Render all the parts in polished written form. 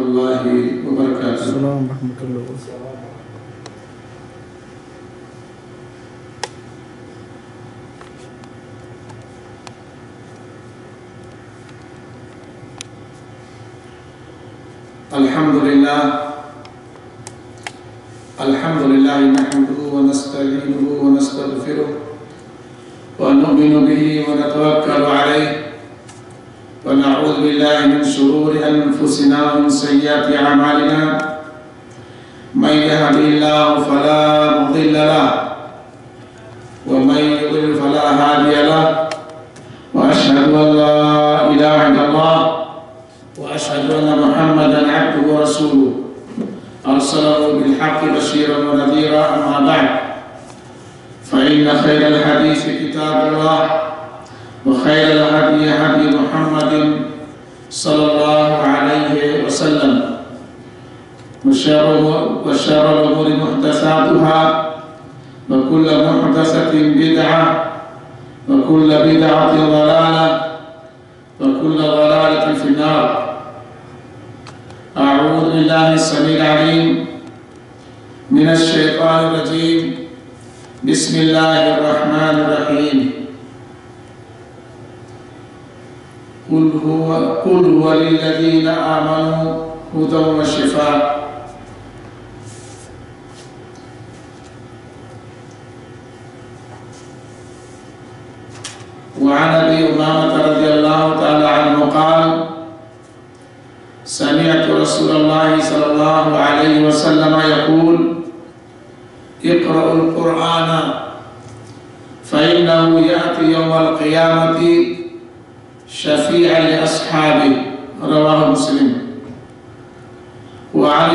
الله وبركاته. السلام ورحمة الله وبركاته. الحمد لله نحمده ونستعينه ونستغفره ونؤمن به ونتوكل عليه ونعوذ بالله من شرور أنفسنا ومن سيئات أعمالنا من يهده الله فلا مضل له ومن يضلل فلا هادي له وأشهد أن لا إله إلا الله وأشهد أن محمدا عبده ورسوله أرسله بالحق بشيرا ونذيرا. أما بعد فإن خير الحديث كتاب الله وخير الهدي هدي محمد صلى الله عليه وسلم وشر الأمور محدثاتها وكل محدثة بدعة وكل بدعة ضلالة وكل ضلالة في النار. أعوذ بالله السميع العليم من الشيطان الرجيم. بسم الله الرحمن الرحيم. قل هو للذين آمنوا هدى وشفاء. وعن أبي أمامة رضي الله تعالى عنه قال: سمعت رسول الله صلى الله عليه وسلم يقول: اقرأوا القرآن فإنه يأتي يوم القيامة شفيعا لأصحابه. رواه مسلم. وعن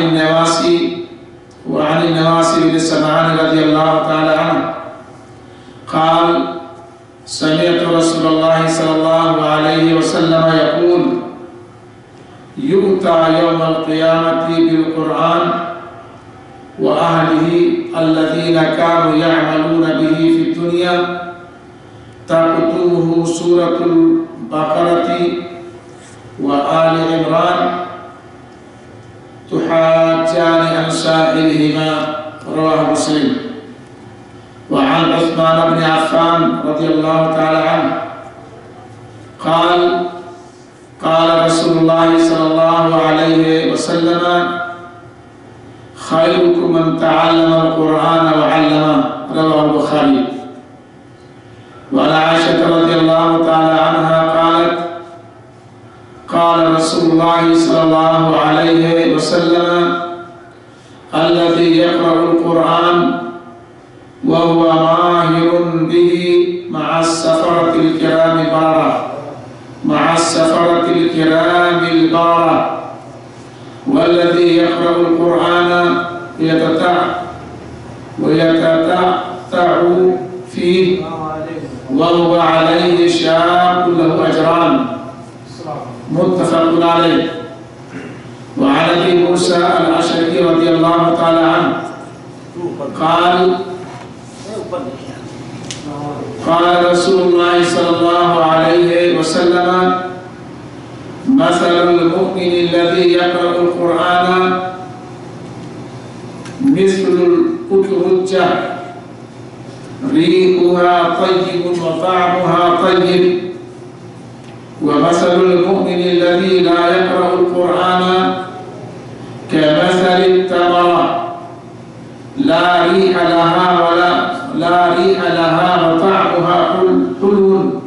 النواس بن سمعان رضي الله تعالى عنه قال: سمعت رسول الله صلى الله عليه وسلم يقول: يؤتى يوم القيامة بالقرآن وأهله الذين كانوا يعملون به في الدنيا تكتبه سورة البقرة وآل عمران تحاجان عن سائرهما. رواه مسلم. وعن عثمان بن عفان رضي الله تعالى عنه قال: قال رسول الله صلى الله عليه وسلم: خيركم من تعلم القرآن وعلمه. رواه البخاري. وعن عائشة رضي الله تعالى عنها قالت: قال رسول الله صلى الله عليه وسلم: الذي يقرأ القرآن وهو ماهر به مع السفرة الكرام البارة والذي يقرأ القرآن ويتتعتع فيه وهو عليه شاق له أجران. متفق عليه. وعن أبي موسى الأشعري رضي الله تعالى عنه قال رسول الله صلى الله عليه وسلم: مثل المؤمن الذي يقرأ القرآن مثل الأترجة ريحها طيب وطعمها طيب. ومثل المؤمن الذي لا يقرأ القرآن كمثل التمرة لا ريح لها وطعمها حلو.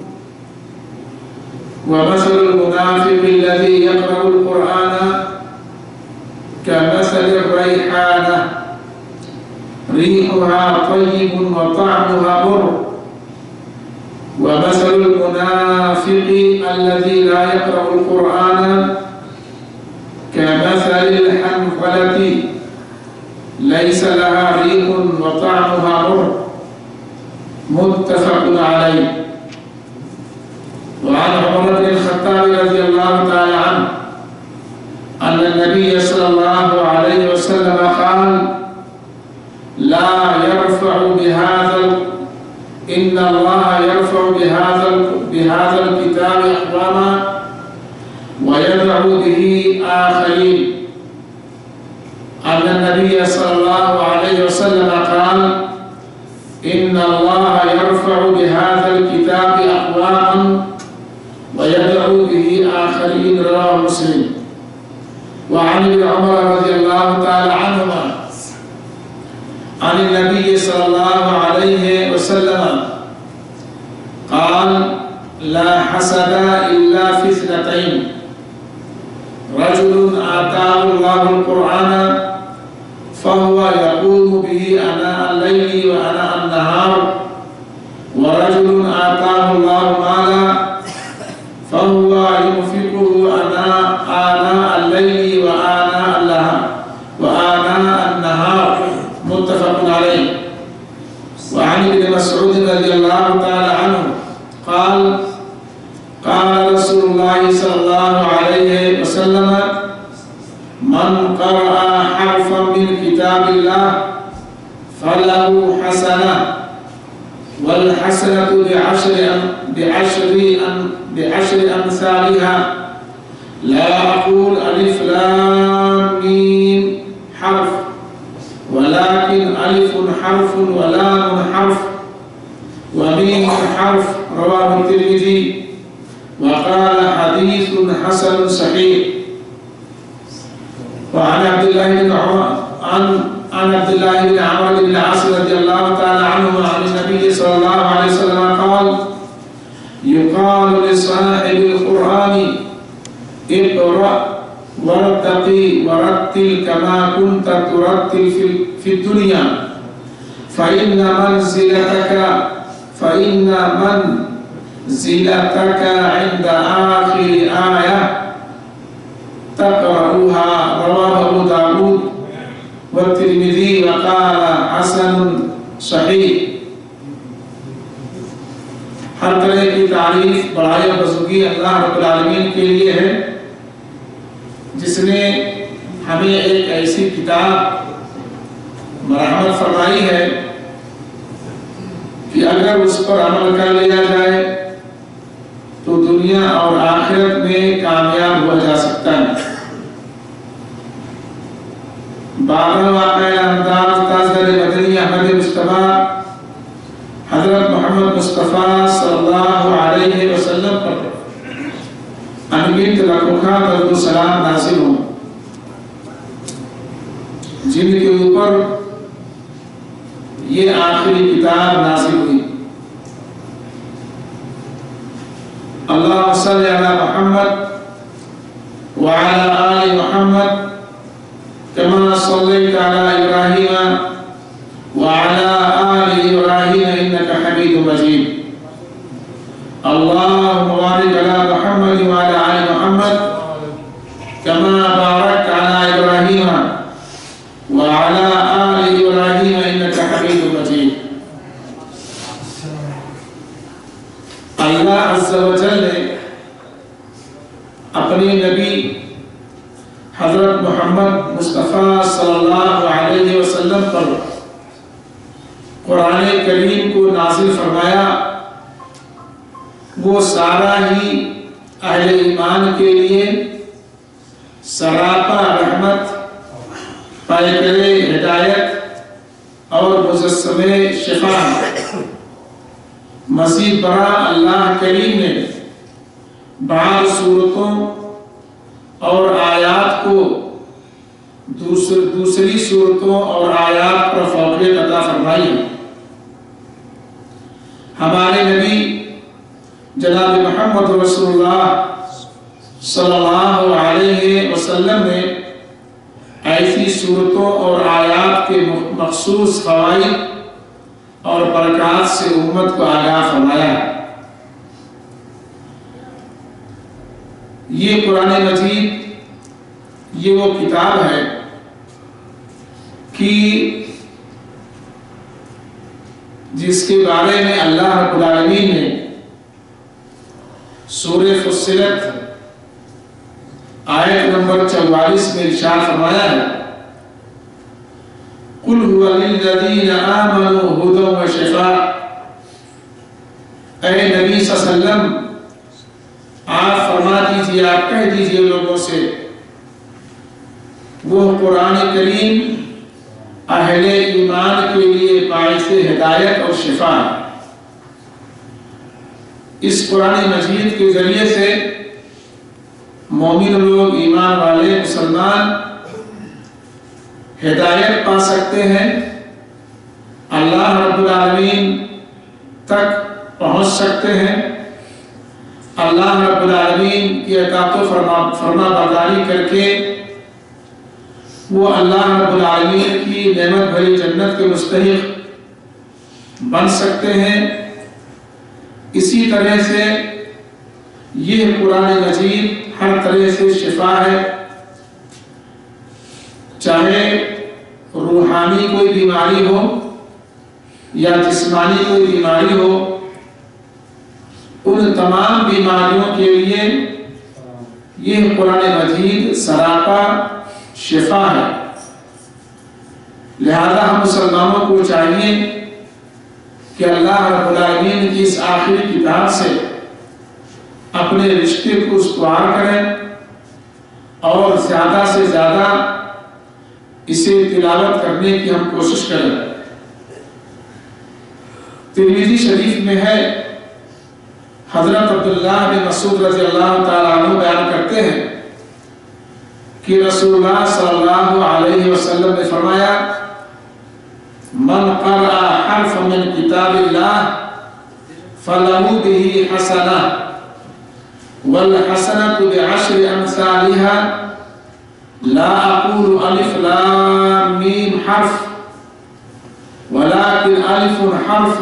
ومثل المنافق الذي يقرأ القرآن كمثل الريحانة ريحها طيب وطعمها مر. ومثل المنافق الذي لا يقرأ القرآن كمثل الحنظلة ليس لها ريح وطعمها مر. متفق عليه. وعن عمر بن الخطاب رضي الله تعالى عنه أن النبي صلى الله عليه وسلم قال: لا يرفع بهذا إن الله يرفع بهذا الكتاب أقواما ويدع به آخرين. أن النبي صلى الله عليه وسلم قال إن الله يرفع بهذا الكتاب أقواما ويدعو به آخرين. رواه مسلم. وعن ابن عمر رضي الله تعالى عنهما عن النبي صلى الله عليه وسلم قال لا حسد إلا في اثنتين: رجل آتاه الله القرآن فهو يقوم به آناء الليل وآناء النهار، ورجل آتاه الله مالا فهو ينفقه آناء الليل وآناء النهار. متفق عليه. وعن ابن مسعود رضي الله تعالى عنه قال قال رسول الله صلى الله عليه وسلم من قرأ حرفا من كتاب الله فله حسنة، والحسنة بعشر أمثالها. لا أقول ألف لام ميم حرف، ولكن ألف حرف ولام حرف وميم حرف. رواه الترمذي وقال حديث حسن صحيح. وعن عبد الله بن عمرو بن العاص رضي الله تعالى عنهما عن النبي صلى الله عليه وسلم قال يقال لصاحب القرآن اقرأ وارتقي ورتل كما كنت ترتل في الدنيا، فإن منزلتك عند آخر آية تقرأها. رواه أبو داود والترمذي وقال حسن صحیح. ہر طرح کی تعریف بڑائی اور بزرگی اللہ رب العالمین کے لیے ہے جس نے ہمیں ایک ایسی کتاب مرحمت فرمائی ہے کہ اگر اس پر عمل کر لیا جائے تو دنیا اور آخرت میں کامیاب ہوا جا سکتا ہے. 12 واقعہ انداز تاجدار مدنی احمد مصطفیٰ حضرت محمد مصطفیٰ صلی اللہ علیہ وسلم پر انگیت لکھوکھا درد و سلام نازل ہوں، جن کے اوپر یہ آخری کتاب نازل ہوئی. اللہم صلی علی محمد وعلی آل محمد كما صليت على إبراهيم وعلى آل إبراهيم إنك حميد مجيد. اللهم بارك على محمد وعلى آل محمد كما باركت على إبراهيم وعلى آل إبراهيم إنك حميد مجيد. اللہ عز و جل نے اپنے نبی حضرت محمد مصطفیٰ صلی اللہ علیہ وسلم پر قرآن کریم کو نازل فرمایا. وہ سارا ہی اہل ایمان کے لیے سراپا رحمت، پیکر ہدایت اور مجسم شفا. مزید برآں اللہ کریم نے بعض صورتوں اور آیات کو دوسری صورتوں اور آیات پر فوقیت عطا فرمائی. ہمارے نبی جناب محمد رسول اللہ صلی اللہ علیہ وسلم نے ایسی صورتوں اور آیات کے مخصوص فوائد اور برکات سے امت کو آگاہ فرمایا. یہ قرآن مجید یہ وہ کتاب ہے کہ جس کے بارے میں اللہ رب العالمین نے سورہ فصلت آیت نمبر 44 میں ارشاد فرمایا ہے قُلْ هُوَ لِلَّذِينَ آمَنُوا هُدًى وَشِفَاءً. اے نبی صلی اللہ علیہ وسلم آپ فرما دیجئے، آپ کہہ دیجئے لوگوں سے وہ قرآن کریم اہل ایمان کے لیے باعث ہدایت اور شفا ہے۔ اس قرآن مجید کے ذریعے سے مومن لوگ، ایمان والے مسلمان ہدایت پا سکتے ہیں، اللہ رب العالمین تک پہنچ سکتے ہیں، اللہ رب العالمین کی اطاعت و فرما برداری کر کے وہ اللہ رب العالمین کی نعمت بھری جنت کے مستحق بن سکتے ہیں۔ اسی طرح سے یہ قرآن مجید ہر طرح سے شفا ہے، چاہے روحانی کوئی بیماری ہو یا جسمانی کوئی بیماری ہو، ان تمام بیماریوں کے لیے یہ قرآن مجید سراپا شفا ہے۔ لہذا ہم مسلمانوں کو چاہیے کہ اللہ رب العالمین کی اس آخری کتاب سے اپنے رشتے کو استوار کریں اور زیادہ سے زیادہ اسے تلاوت کرنے کی ہم کوشش کریں۔ ترمذی شریف میں ہے، حضرت عبداللہ بن مسعود رضی اللہ تعالیٰ عنہ بیان کرتے ہیں کہ رسول اللہ صلی اللہ علیہ وسلم نے فرمایا، من قرأ حرف من کتاب اللہ فلہ بہ حسنہ والحسنۃ بعشر امثالها لا اقول الف لام میم حرف ولكن الف حرف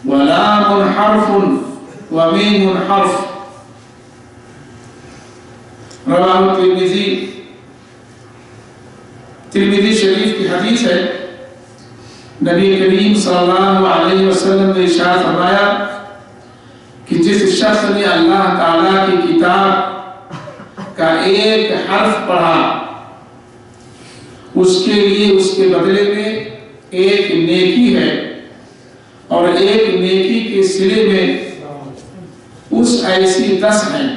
ولام حرف ومیم حرف۔ رواہ ترمذی شریف کی حدیث ہے، نبی کریم صلی اللہ علیہ وسلم نے ارشاد فرمایا کہ جس شخص نے اللہ تعالیٰ کی کتاب کا ایک حرف پڑھا، اس کے لیے اس کے بدلے میں ایک نیکی ہے، اور ایک نیکی کے صلے میں اس ایسی 10 ہیں۔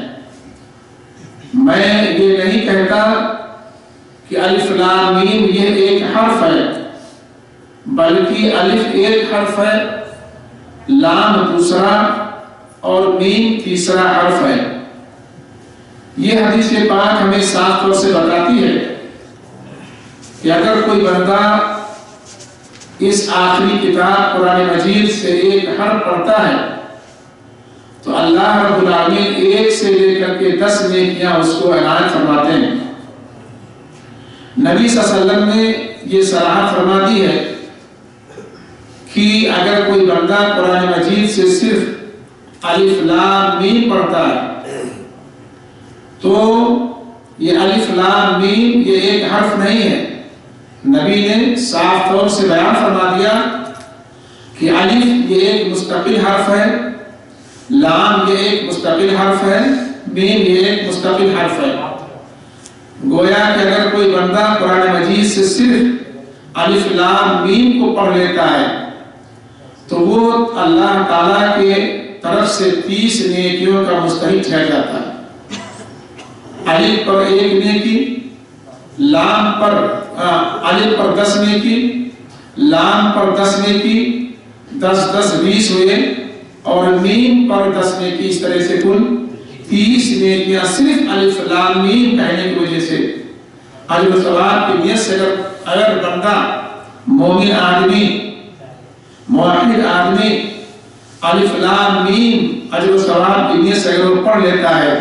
میں یہ نہیں کہتا کہ الف لام میم یہ ایک حرف ہے، بلکہ الف ایک حرف ہے، لام دوسرا اور میم تیسرا حرف ہے۔ یہ حدیث پاک ہمیں صاف طور سے بتاتی ہے کہ اگر کوئی بندہ اس آخری کتاب قرآن مجید سے ایک حرف پڑھتا ہے تو اللہ رب العالمین 1 سے لے کر کے 10 نیکیاں اس کو عنایت فرماتے ہیں۔ نبی صلی اللہ علیہ وسلم نے یہ صراحت فرما دی ہے کہ اگر کوئی بندہ قرآن مجید سے صرف الف لام میم پڑھتا ہے تو یہ الف لام میم یہ ایک حرف نہیں ہے۔ نبی نے صاف طور سے بیان فرما دیا کہ الف یہ ایک مستقل حرف ہے، لام یہ ایک مستقل حرف ہے، میم یہ ایک مستقل حرف ہے۔ گویا کہ اگر کوئی بندہ قرآن مجید سے صرف الف لام میم کو پڑھ لیتا ہے تو وہ اللہ تعالیٰ کے طرف سے 30 نیکیوں کا مستحق ٹھہر جاتا ہے۔ الف پر 1 نیکی، لام پر الف پر 10 نیکی، لام پر 10 نیکی، 10 10 20 ہوئے، اور میم پر 10 نیکی، اس طرح سے کل 30 نیکیاں صرف الف لام میم کہنے کی وجہ سے اجر و ثواب کی نیت سے اگر بندہ مومن آدمی موحد آدمی الف لام میم اجر و ثواب کی نیت سے اگر وہ پڑھ لیتا ہے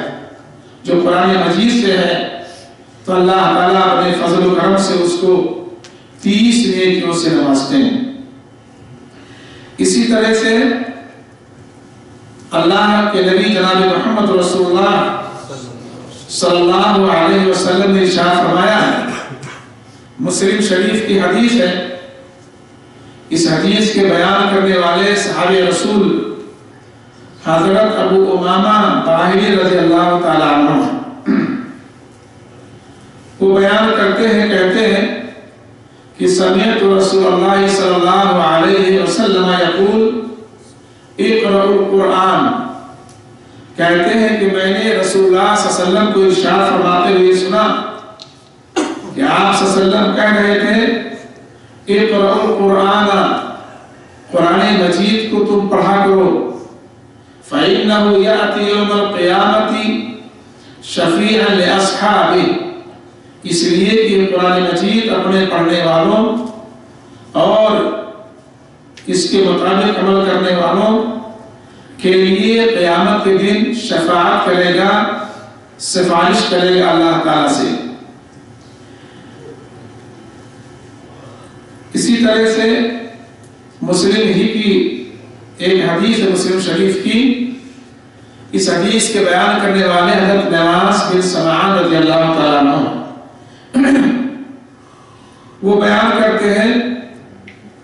جو قرآن مجید سے ہے تو اللہ تعالیٰ اپنے فضل و کرم سے اس کو 30 نیکیوں سے نوازتے ہیں۔ اسی طرح سے اللہ کے نبی جناب محمد رسول اللہ صلی اللہ علیہ وسلم نے ارشاد فرمایا ہے، مسلم شریف کی حدیث ہے، اس حدیث کے بیان کرنے والے صحابی رسول حضرت ابو امامہ باہلی رضی اللہ تعالیٰ عنہ وہ بیان کرتے ہیں، کہتے ہیں کہ سمعت رسول اللہ صلی اللہ علیہ وسلم یقول اقرأ القرآن، کہتے ہیں کہ میں نے رسول اللہ صلی اللہ علیہ وسلم کو ارشاد فرماتے ہوئے سنا کہ آپ صلی اللہ علیہ وسلم کہہ رہے تھے اقرأ القرآن، قرآن مجید کو تم پڑھا کرو، فَإِنَّهُ يَأْتِي يَوْمَ الْقِيَامَةِ شَفِيعًا لِأَصْحَابِهِ، اس لیے کہ قرآن مجید اپنے پڑھنے والوں اور اس کے مطابق عمل کرنے والوں کے لیے قیامت کے دن شفاعت کرے گا، سفارش کرے گا اللہ تعالیٰ سے۔ اسی طرح سے مسلم ہی کی ایک حدیث ہے، مسلم شریف کی، اس حدیث کے بیان کرنے والے حضرت نواس بن سمعان رضی اللہ تعالیٰ عنہ وہ بیان کرتے ہیں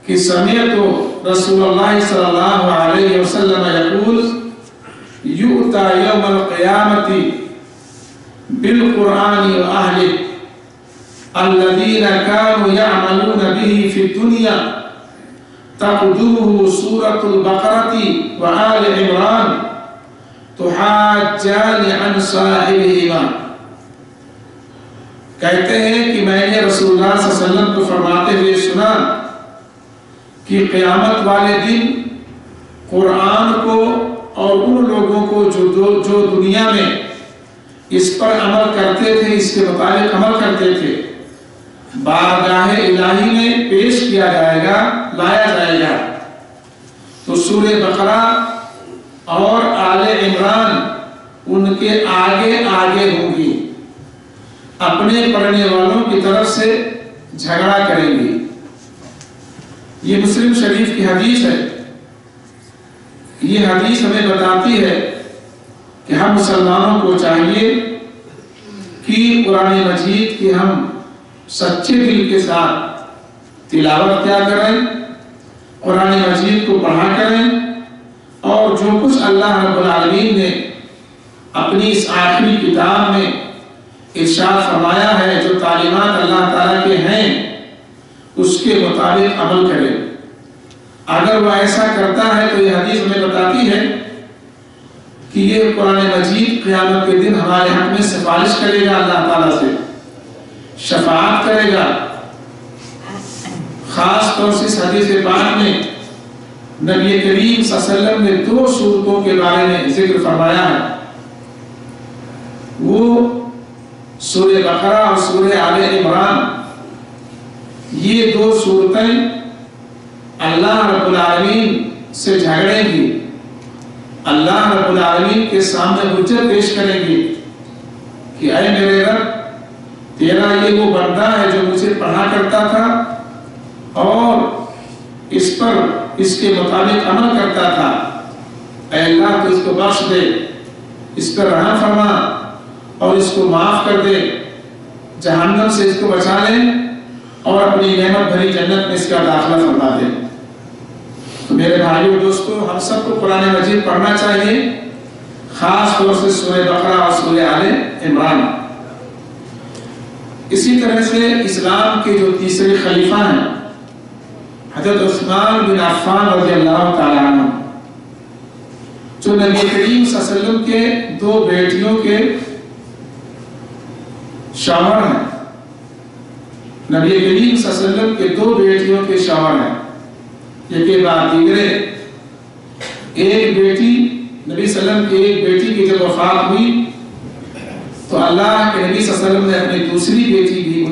کہ سمعت رسول اللہ صلی اللہ علیہ وسلم یقول یؤتی یوم القیامت بالقرآن وأهله الذين كانوا يعملون به في الدنيا تقدمه سورة البقرة وآل عمران تحاجان عن صاحبهما۔ کہتے ہیں کہ میں نے رسول اللہ صلی اللہ علیہ وسلم کو فرماتے ہوئے سنا کہ قیامت والے دن قرآن کو اور ان لوگوں کو جو دنیا میں اس پر عمل کرتے تھے، اس کے مطابق عمل کرتے تھے، بارگاہ الہی میں پیش کیا جائے گا، لایا جائے گا، تو سورہ بقرہ اور آل عمران ان کے آگے آگے ہوں گی، اپنے پڑھنے والوں کی طرف سے جھگڑا کریں گی۔ یہ مسلم شریف کی حدیث ہے۔ یہ حدیث ہمیں بتاتی ہے کہ ہم مسلمانوں کو چاہیے کہ قرآن مجید کی ہم سچے دل کے ساتھ تلاوت کیا کریں، قرآن مجید کو پڑھا کریں، اور جو کچھ اللہ رب العالمین نے اپنی اس آخری کتاب میں ارشاد فرمایا ہے، جو تعلیمات اللہ تعالیٰ کے ہیں، اس کے مطابق عمل کرے۔ اگر وہ ایسا کرتا ہے تو یہ حدیث ہمیں بتاتی ہے کہ یہ قرآن مجید قیامت کے دن ہمارے حق میں سفارش کرے گا، اللہ تعالیٰ سے شفاعت کرے گا۔ خاص طور سے اس حدیث پاک میں نبی کریم صلی اللہ علیہ وسلم نے 2 صورتوں کے بارے میں ذکر فرمایا ہے، وہ سورہ بقرہ اور سورہ آل عمران۔ یہ 2 صورتیں اللہ رب العالمین سے جھگڑیں گی، اللہ رب العالمین کے سامنے حجت پیش کریں گی کہ اے میرے رب، تیرا یہ وہ بندہ ہے جو مجھے پڑھا کرتا تھا اور اس پر اس کے مطابق عمل کرتا تھا، اے اللہ تو اس کو بخش دے، اس پر رحم فرما اور اس کو معاف کر دے، جہنم سے اس کو بچا لے اور اپنی نعمت بھری جنت میں اس کا داخلہ فرما دے۔ تو میرے بھائیو دوستو، ہم سب کو قرآن مجید پڑھنا چاہیے، خاص طور سے سورہ بقرہ اور سورہ آل عمران۔ اسی طرح سے اسلام کے جو تیسرے خلیفہ ہیں حضرت عثمان بن عفان رضی اللہ تعالیٰ عنہ، جو نبی کریم صلی اللہ علیہ وسلم کے 2 بیٹیوں کے شوہر ہیں، نبی کریم صلی اللہ علیہ وسلم کے 2 بیٹیوں کے شوہر ہیں، یہ بعد دیگرے ایک بیٹی نبی صلی اللہ علیہ وسلم کی ایک بیٹی کی جب وفات ہوئی تو اللہ کے نبی صلی اللہ علیہ وسلم نے اپنی دوسری بیٹی بھی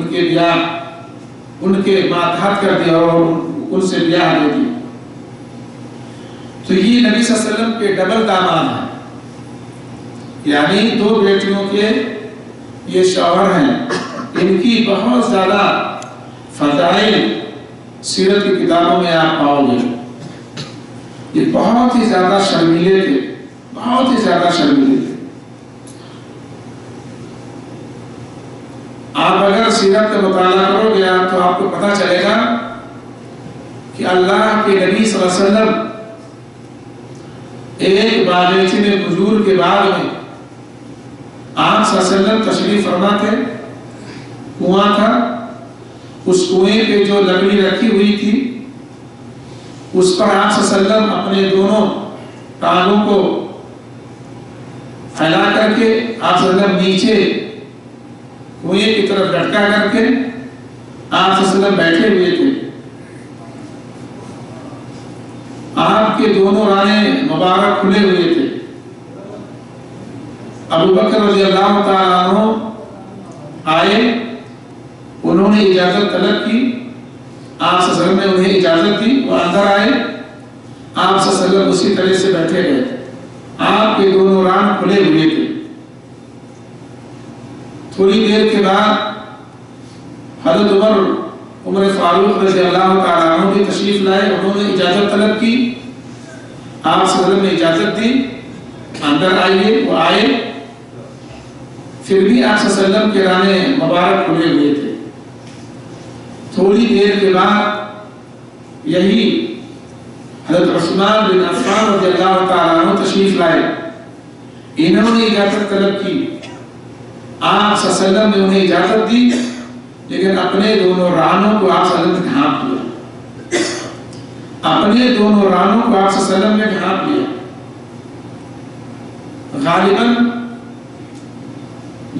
ان کے ماتحت کر دیا اور ان سے بیاہ دے دی۔ تو یہ نبی صلی اللہ علیہ وسلم کے ڈبل داماد ہیں، یعنی 2 بیٹیوں کے یہ شوہر ہیں۔ ان کی بہت زیادہ فضائل سیرت کی کتابوں میں آپ پاؤ گے۔ یہ بہت ہی زیادہ شرمیلے تھے، بہت ہی زیادہ شرمیلے تھے۔ آپ اگر سیرت کا مطالعہ کرو گے تو آپ کو پتہ چلے گا کہ اللہ کے نبی صلی اللہ علیہ وسلم ایک باغیچے میں کھجور کے باغ میں آپ صلی اللہ علیہ وسلم تشریف فرما تھے، کنواں تھا، اس کنویں پہ جو لکڑی رکھی ہوئی تھی اس پر آپ صلی اللہ علیہ وسلم اپنے دونوں ٹانگوں کو پھیلا کر کے آپ صلی اللہ علیہ وسلم نیچے کنویں کی طرف لٹکا کر کے آپ صلی اللہ علیہ وسلم بیٹھے ہوئے تھے. آپ کے دونوں رانے مبارک کھلے ہوئے تھے. ابو بکر رضی اللہ تعالیٰ عنہ آئے، انہوں نے اجازت طلب کی، آپ صلی اللہ علیہ وسلم نے انہیں اجازت دی، وہ اندر آئے، آپ صلی اللہ علیہ وسلم اسی طرح سے بیٹھے گئے. آپ کے دونوں ران کھلے ہوئے تھے. تھوڑی دیر کے بعد حضرت عمر فاروق رضی اللہ تعالیٰ عنہ بھی تشریف لائے. انہوں نے اجازت طلب کی، آپ صلی اللہ علیہ وسلم نے اجازت دی، اندر آئیے. وہ آئے، پھر بھی آپ صلی اللہ علیہ وسلم کے رانے مبارک کھلے ہوئے تھے. تھوڑی دیر کے بعد یہی حضرت عثمان بن عفان رضی اللہ تعالیٰ عنہ تشریف لائے. انہوں نے اجازت طلب کی، آپ صلی اللہ علیہ وسلم نے انہیں اجازت دی، لیکن اپنے دونوں رانوں کو آپ صلی اللہ علیہ وسلم نے ڈھانپ لیا. اپنے دونوں رانوں کو آپ صلی اللہ علیہ وسلم نے ڈھانپ لیا. غالباً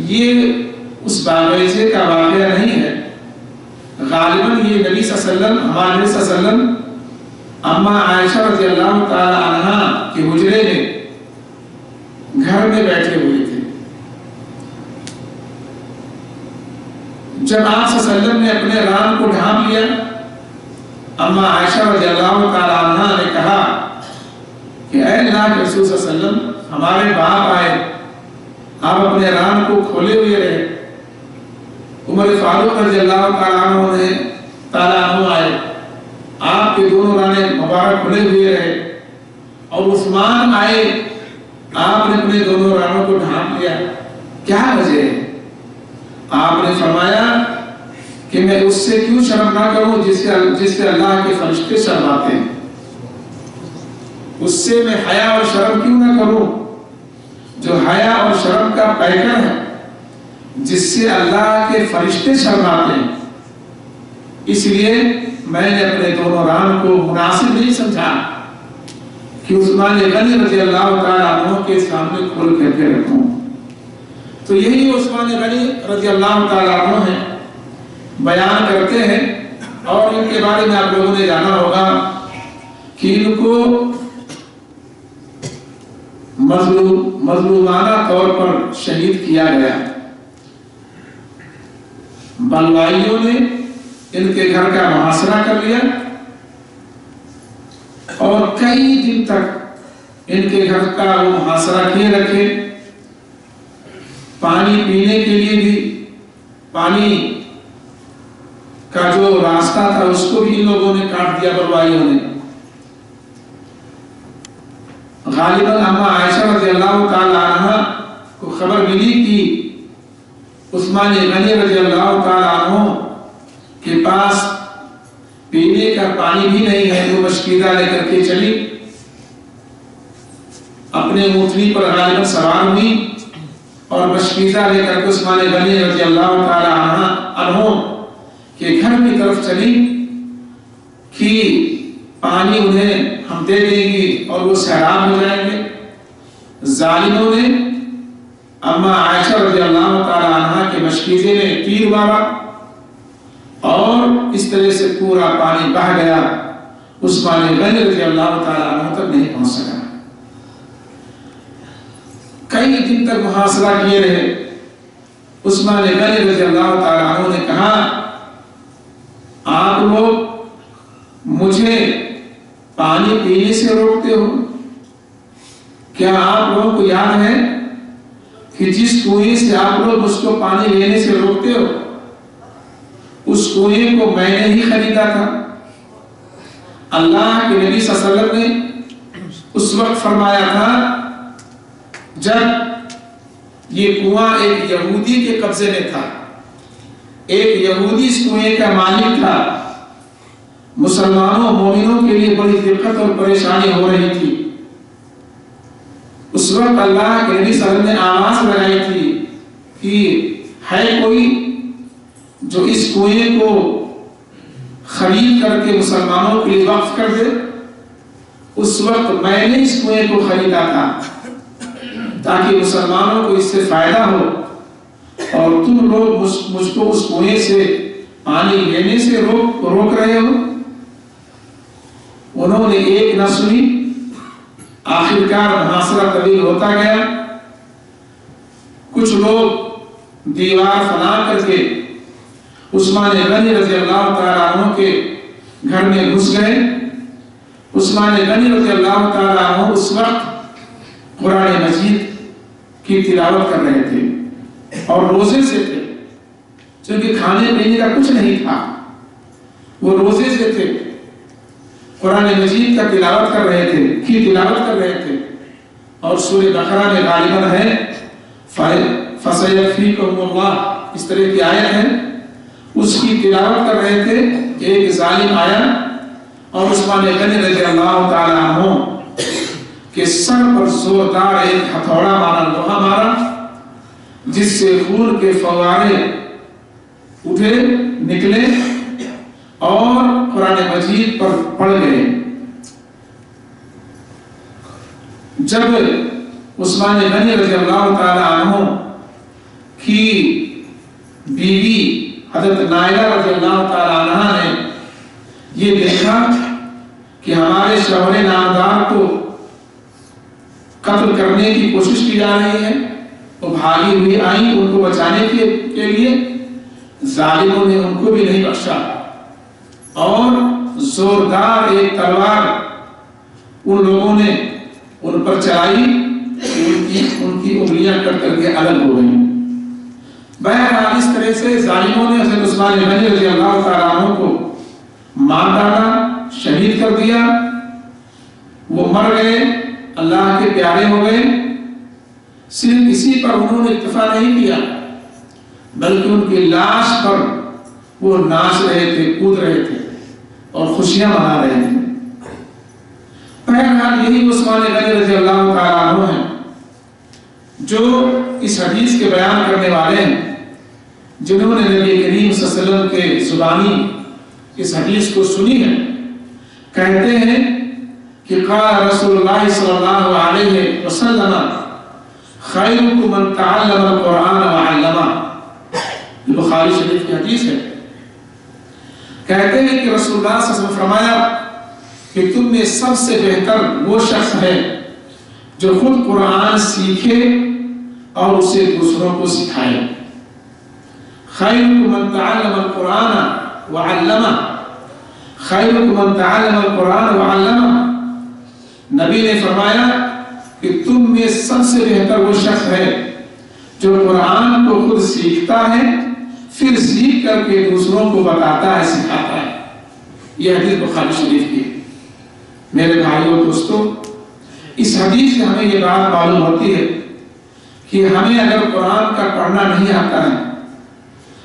یہ اس باغیچے کا واقعہ نہیں ہے، غالباً یہ نبی صلی اللہ علیہ وسلم، ہمارے نبی صلی اللہ علیہ وسلم اما عائشہ رضی اللہ تعالی عنہا کے حجرے میں گھر میں بیٹھے ہوئے تھے. جب آپ صلی اللہ علیہ وسلم نے اپنے ران کو ڈھانپ لیا، اما عائشہ رضی اللہ تعالی عنہا نے کہا کہ اے اللہ کے رسول صلی اللہ علیہ وسلم، ہمارے باپ آئے، آپ اپنے ران کو کھولے ہوئے رہے. عمر فاروق رضی اللہ تعالیٰ عنہ آئے، آپ کے دونوں رانے مبارک کھلے ہوئے رہے. اور عثمان آئے، آپ نے اپنے دونوں رانوں کو ڈھانپ لیا. کیا وجہ ہے؟ آپ نے فرمایا کہ میں اس سے کیوں شرم نہ کروں جس سے اللہ کے فرشتے شرماتے ہیں. اس سے میں حیا اور شرم کیوں نہ کروں جو حیا اور شرم کا پیکر ہے، جس سے اللہ کے فرشتے شرماتے ہیں. اس لیے میں نے اپنے دونوں ران کو مناسب نہیں سمجھا کہ عثمان غنی رضی اللہ تعالیٰ عنہ کے سامنے کھول کر کے رکھوں. تو یہی عثمان غنی رضی اللہ تعالیٰ عنہ ہیں، بیان کرتے ہیں. اور ان کے بارے میں آپ لوگوں نے جانا ہوگا کہ ان کو مظلومانہ طور پر شہید کیا گیا. بلوائیوں نے ان کے گھر کا محاصرہ کر لیا اور کئی دن تک ان کے گھر کا وہ محاصرہ کیے رکھے. پانی پینے کے لیے بھی، پانی کا جو راستہ تھا اس کو بھی ان لوگوں نے کاٹ دیا بلوائیوں نے. غالباً اما عائشہ رضی اللہ تعالی عنہ کو خبر ملی کہ عثمان غنی رضی اللہ تعالی عنہ کے پاس پینے کا پانی بھی نہیں ہے. وہ مشکیزہ لے کر کے چلی، اپنے اونٹنی پر غالباً سوار ہوئی اور مشکیزہ لے کر کے عثمان غنی رضی اللہ تعالی عنہ کے گھر کی طرف چلی کہ پانی انہیں ہم دے دیں گی اور وہ سیراب ہو جائیں گے. ظالموں نے اما عائشہ رضی اللہ تعالی عنہ کے مشکیزے میں تیر مارا اور اس طرح سے پورا پانی بہہ گیا. عثمان غنی رضی اللہ تعالی عنہ تک نہیں پہنچ سکا. کئی دن تک محاصرہ کیے رہے. عثمان غنی رضی اللہ تعالی عنہ نے کہا آپ لوگ مجھے پانی پینے سے روکتے ہو؟ کیا آپ لوگوں کو یاد ہے کہ جس کنویں سے آپ لوگ اس کو پانی لینے سے روکتے ہو اس کنویں کو میں نے ہی خریدا تھا. اللہ کے نبی صلی اللہ علیہ وسلم نے اس وقت فرمایا تھا جب یہ کنواں ایک یہودی کے قبضے میں تھا. ایک یہودی اس کنویں کا مالک تھا. مسلمانوں مومنوں کے لیے بڑی دقت اور پریشانی ہو رہی تھی. اس وقت اللہ کے نبی صلی اللہ علیہ وسلم نے آواز لگائی تھی کہ ہے کوئی جو اس کنویں کو خرید کر کے مسلمانوں کے لیے وقف کر دے. اس وقت میں نے اس کنویں کو خریدا تھا تاکہ مسلمانوں کو اس سے فائدہ ہو اور تم لوگ مجھ کو اس کنویں سے پانی لینے سے روک رہے ہو؟ انہوں نے ایک نہ سنی، آخرکار محاصرہ طویل ہوتا گیا۔ کچھ لوگ دیوار فنا کر کے عثمان غنی رضی اللہ تعالیٰ عنہ کے گھر میں گھس گئے۔ عثمان غنی رضی اللہ تعالیٰ عنہ اس وقت قرآن مجید کی تلاوت کر رہے تھے اور روزے سے تھے، چونکہ کھانے پینے کا کچھ نہیں تھا، وہ روزے سے تھے، قرآن مجید کا تلاوت کر رہے تھے اور سورہ بقرہ میں غالباً ہے فَسَيَكْفِيكُمُ اللَّهُ، اس طرح کی آیت ہے، اس کی تلاوت کر رہے تھے۔ ایک ظالم آیا اور عثمان غنی رضی اللہ تعالیٰ عنہ کے سر پر زوردار ایک ہتھوڑا مارا، لوہا مارا، جس سے خون کے فوارے اٹھے نکلے اور قرآن مجید پر پڑ گئے۔ جب عثمان غنی رضی اللہ تعالیٰ عنہ کی بیوی حضرت نائلہ رضی اللہ تعالیٰ عنہ نے یہ دیکھا کہ ہمارے شوہر نامدار کو قتل کرنے کی کوشش کی جا رہی ہے، وہ بھاگی ہوئی آئیں ان کو بچانے کے لیے، ظالموں نے ان کو بھی نہیں بخشا اور زوردار ایک تلوار ان لوگوں نے ان پر چلائی، ان کی انگلیاں کٹ کر کے الگ ہو گئیں۔ بہرحال اس طرح سے ظالموں نے حضرت عثمان غنی رضی اللہ تعالیٰ عنہ کو مار ڈالا، شہید کر دیا، وہ مر گئے، اللہ کے پیارے ہو گئے۔ صرف اسی پر انہوں نے اکتفا نہیں کیا، بلکہ ان کی لاش پر وہ ناچ رہے تھے، کود رہے تھے اور خوشیاں منا رہے تھے۔ بہرحال یہی عثمان غنی رضی اللہ تعالیٰ عنہ ہیں جو اس حدیث کے بیان کرنے والے ہیں، جنہوں نے نبی کریم صلی اللہ علیہ وسلم کے زبانی اس حدیث کو سنی ہے۔ کہتے ہیں کہ قال رسول اللہ صلی اللہ علیہ وسلم خیرکم من تعلم القرآن وعلمہ، بخاری شریف کی حدیث ہے۔ کہتے ہیں کہ رسول اللہ صلی اللہ علیہ وسلم فرمایا کہ تم میں سب سے بہتر وہ شخص ہے جو خود قرآن سیکھے اور اسے دوسروں کو سکھائے۔ خیرکم من تعلم القرآن وعلمہ، خیرکم من تعلم القرآن وعلمہ، نبی نے فرمایا کہ تم میں سب سے بہتر وہ شخص ہے جو قرآن کو خود سیکھتا ہے، پھر سیکھ کر کے دوسروں کو بتاتا ہے، سکھاتا ہے۔ یہ حدیث بخاری شریف کی ہے۔ میرے بھائیوں دوستوں، اس حدیث سے ہمیں یہ بات معلوم ہوتی ہے کہ ہمیں اگر قرآن کا پڑھنا نہیں آتا ہے،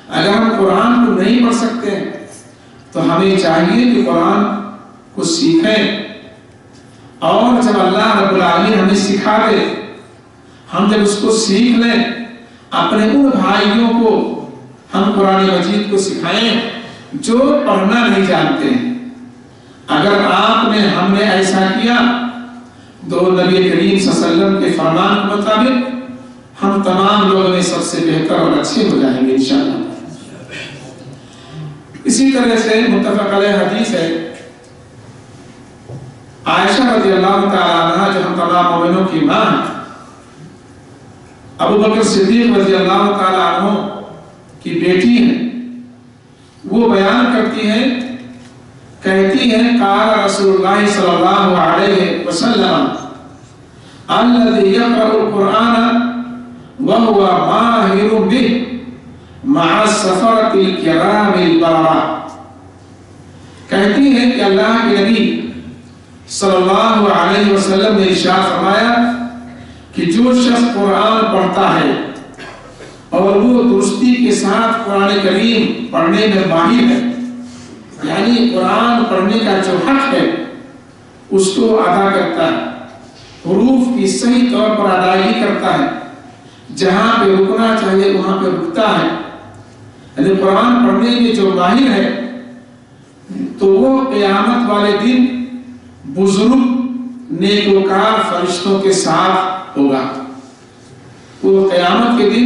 اگر ہم قرآن کو نہیں پڑھ سکتے ہیں، تو ہمیں چاہیے کہ قرآن کو سیکھیں، اور جب اللہ رب العالمین ہمیں سکھا دے، ہم جب اس کو سیکھ لیں، اپنے ان بھائیوں کو ہم قرآن مجید کو سکھائیں جو پڑھنا نہیں جانتے ہیں۔ اگر آپ نے ہم نے ایسا کیا تو نبی کریم صلی اللہ علیہ وسلم کے فرمان کے مطابق ہم تمام لوگوں میں سب سے بہتر اور اچھے ہو جائیں گے انشاءاللہ۔ اسی طرح سے متفق علیہ حدیث ہے، عائشہ رضی اللہ تعالیٰ عنہ جو ہم تمام مومنوں کی ماں ہیں، ابو بکر صدیق رضی اللہ تعالیٰ عنہ کی بیٹی ہیں، وہ بیان کرتی ہیں، کہتی ہیں قال رسول اللہ صلی اللہ علیہ وسلم الذي يقرأ القرآن وهو ماهر به مع السفرة الكرام البررة، کہتی ہیں کہ اللہ کے نبی صلی اللہ علیہ وسلم نے ارشاد فرمایا کہ جو شخص قرآن پڑھتا ہے اور وہ درستی کے ساتھ قرآن کریم پڑھنے میں ماہر ہے، یعنی قرآن پڑھنے کا جو حق ہے اس کو ادا کرتا ہے، حروف کی صحیح طور پر ادائیگی کرتا ہے، جہاں پہ رکنا چاہیے وہاں پہ رکتا ہے، یعنی قرآن پڑھنے میں جو ماہر ہے تو وہ قیامت والے دن بزرگ نیکوکار فرشتوں کے ساتھ ہوگا۔ وہ قیامت کے دن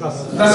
10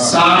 60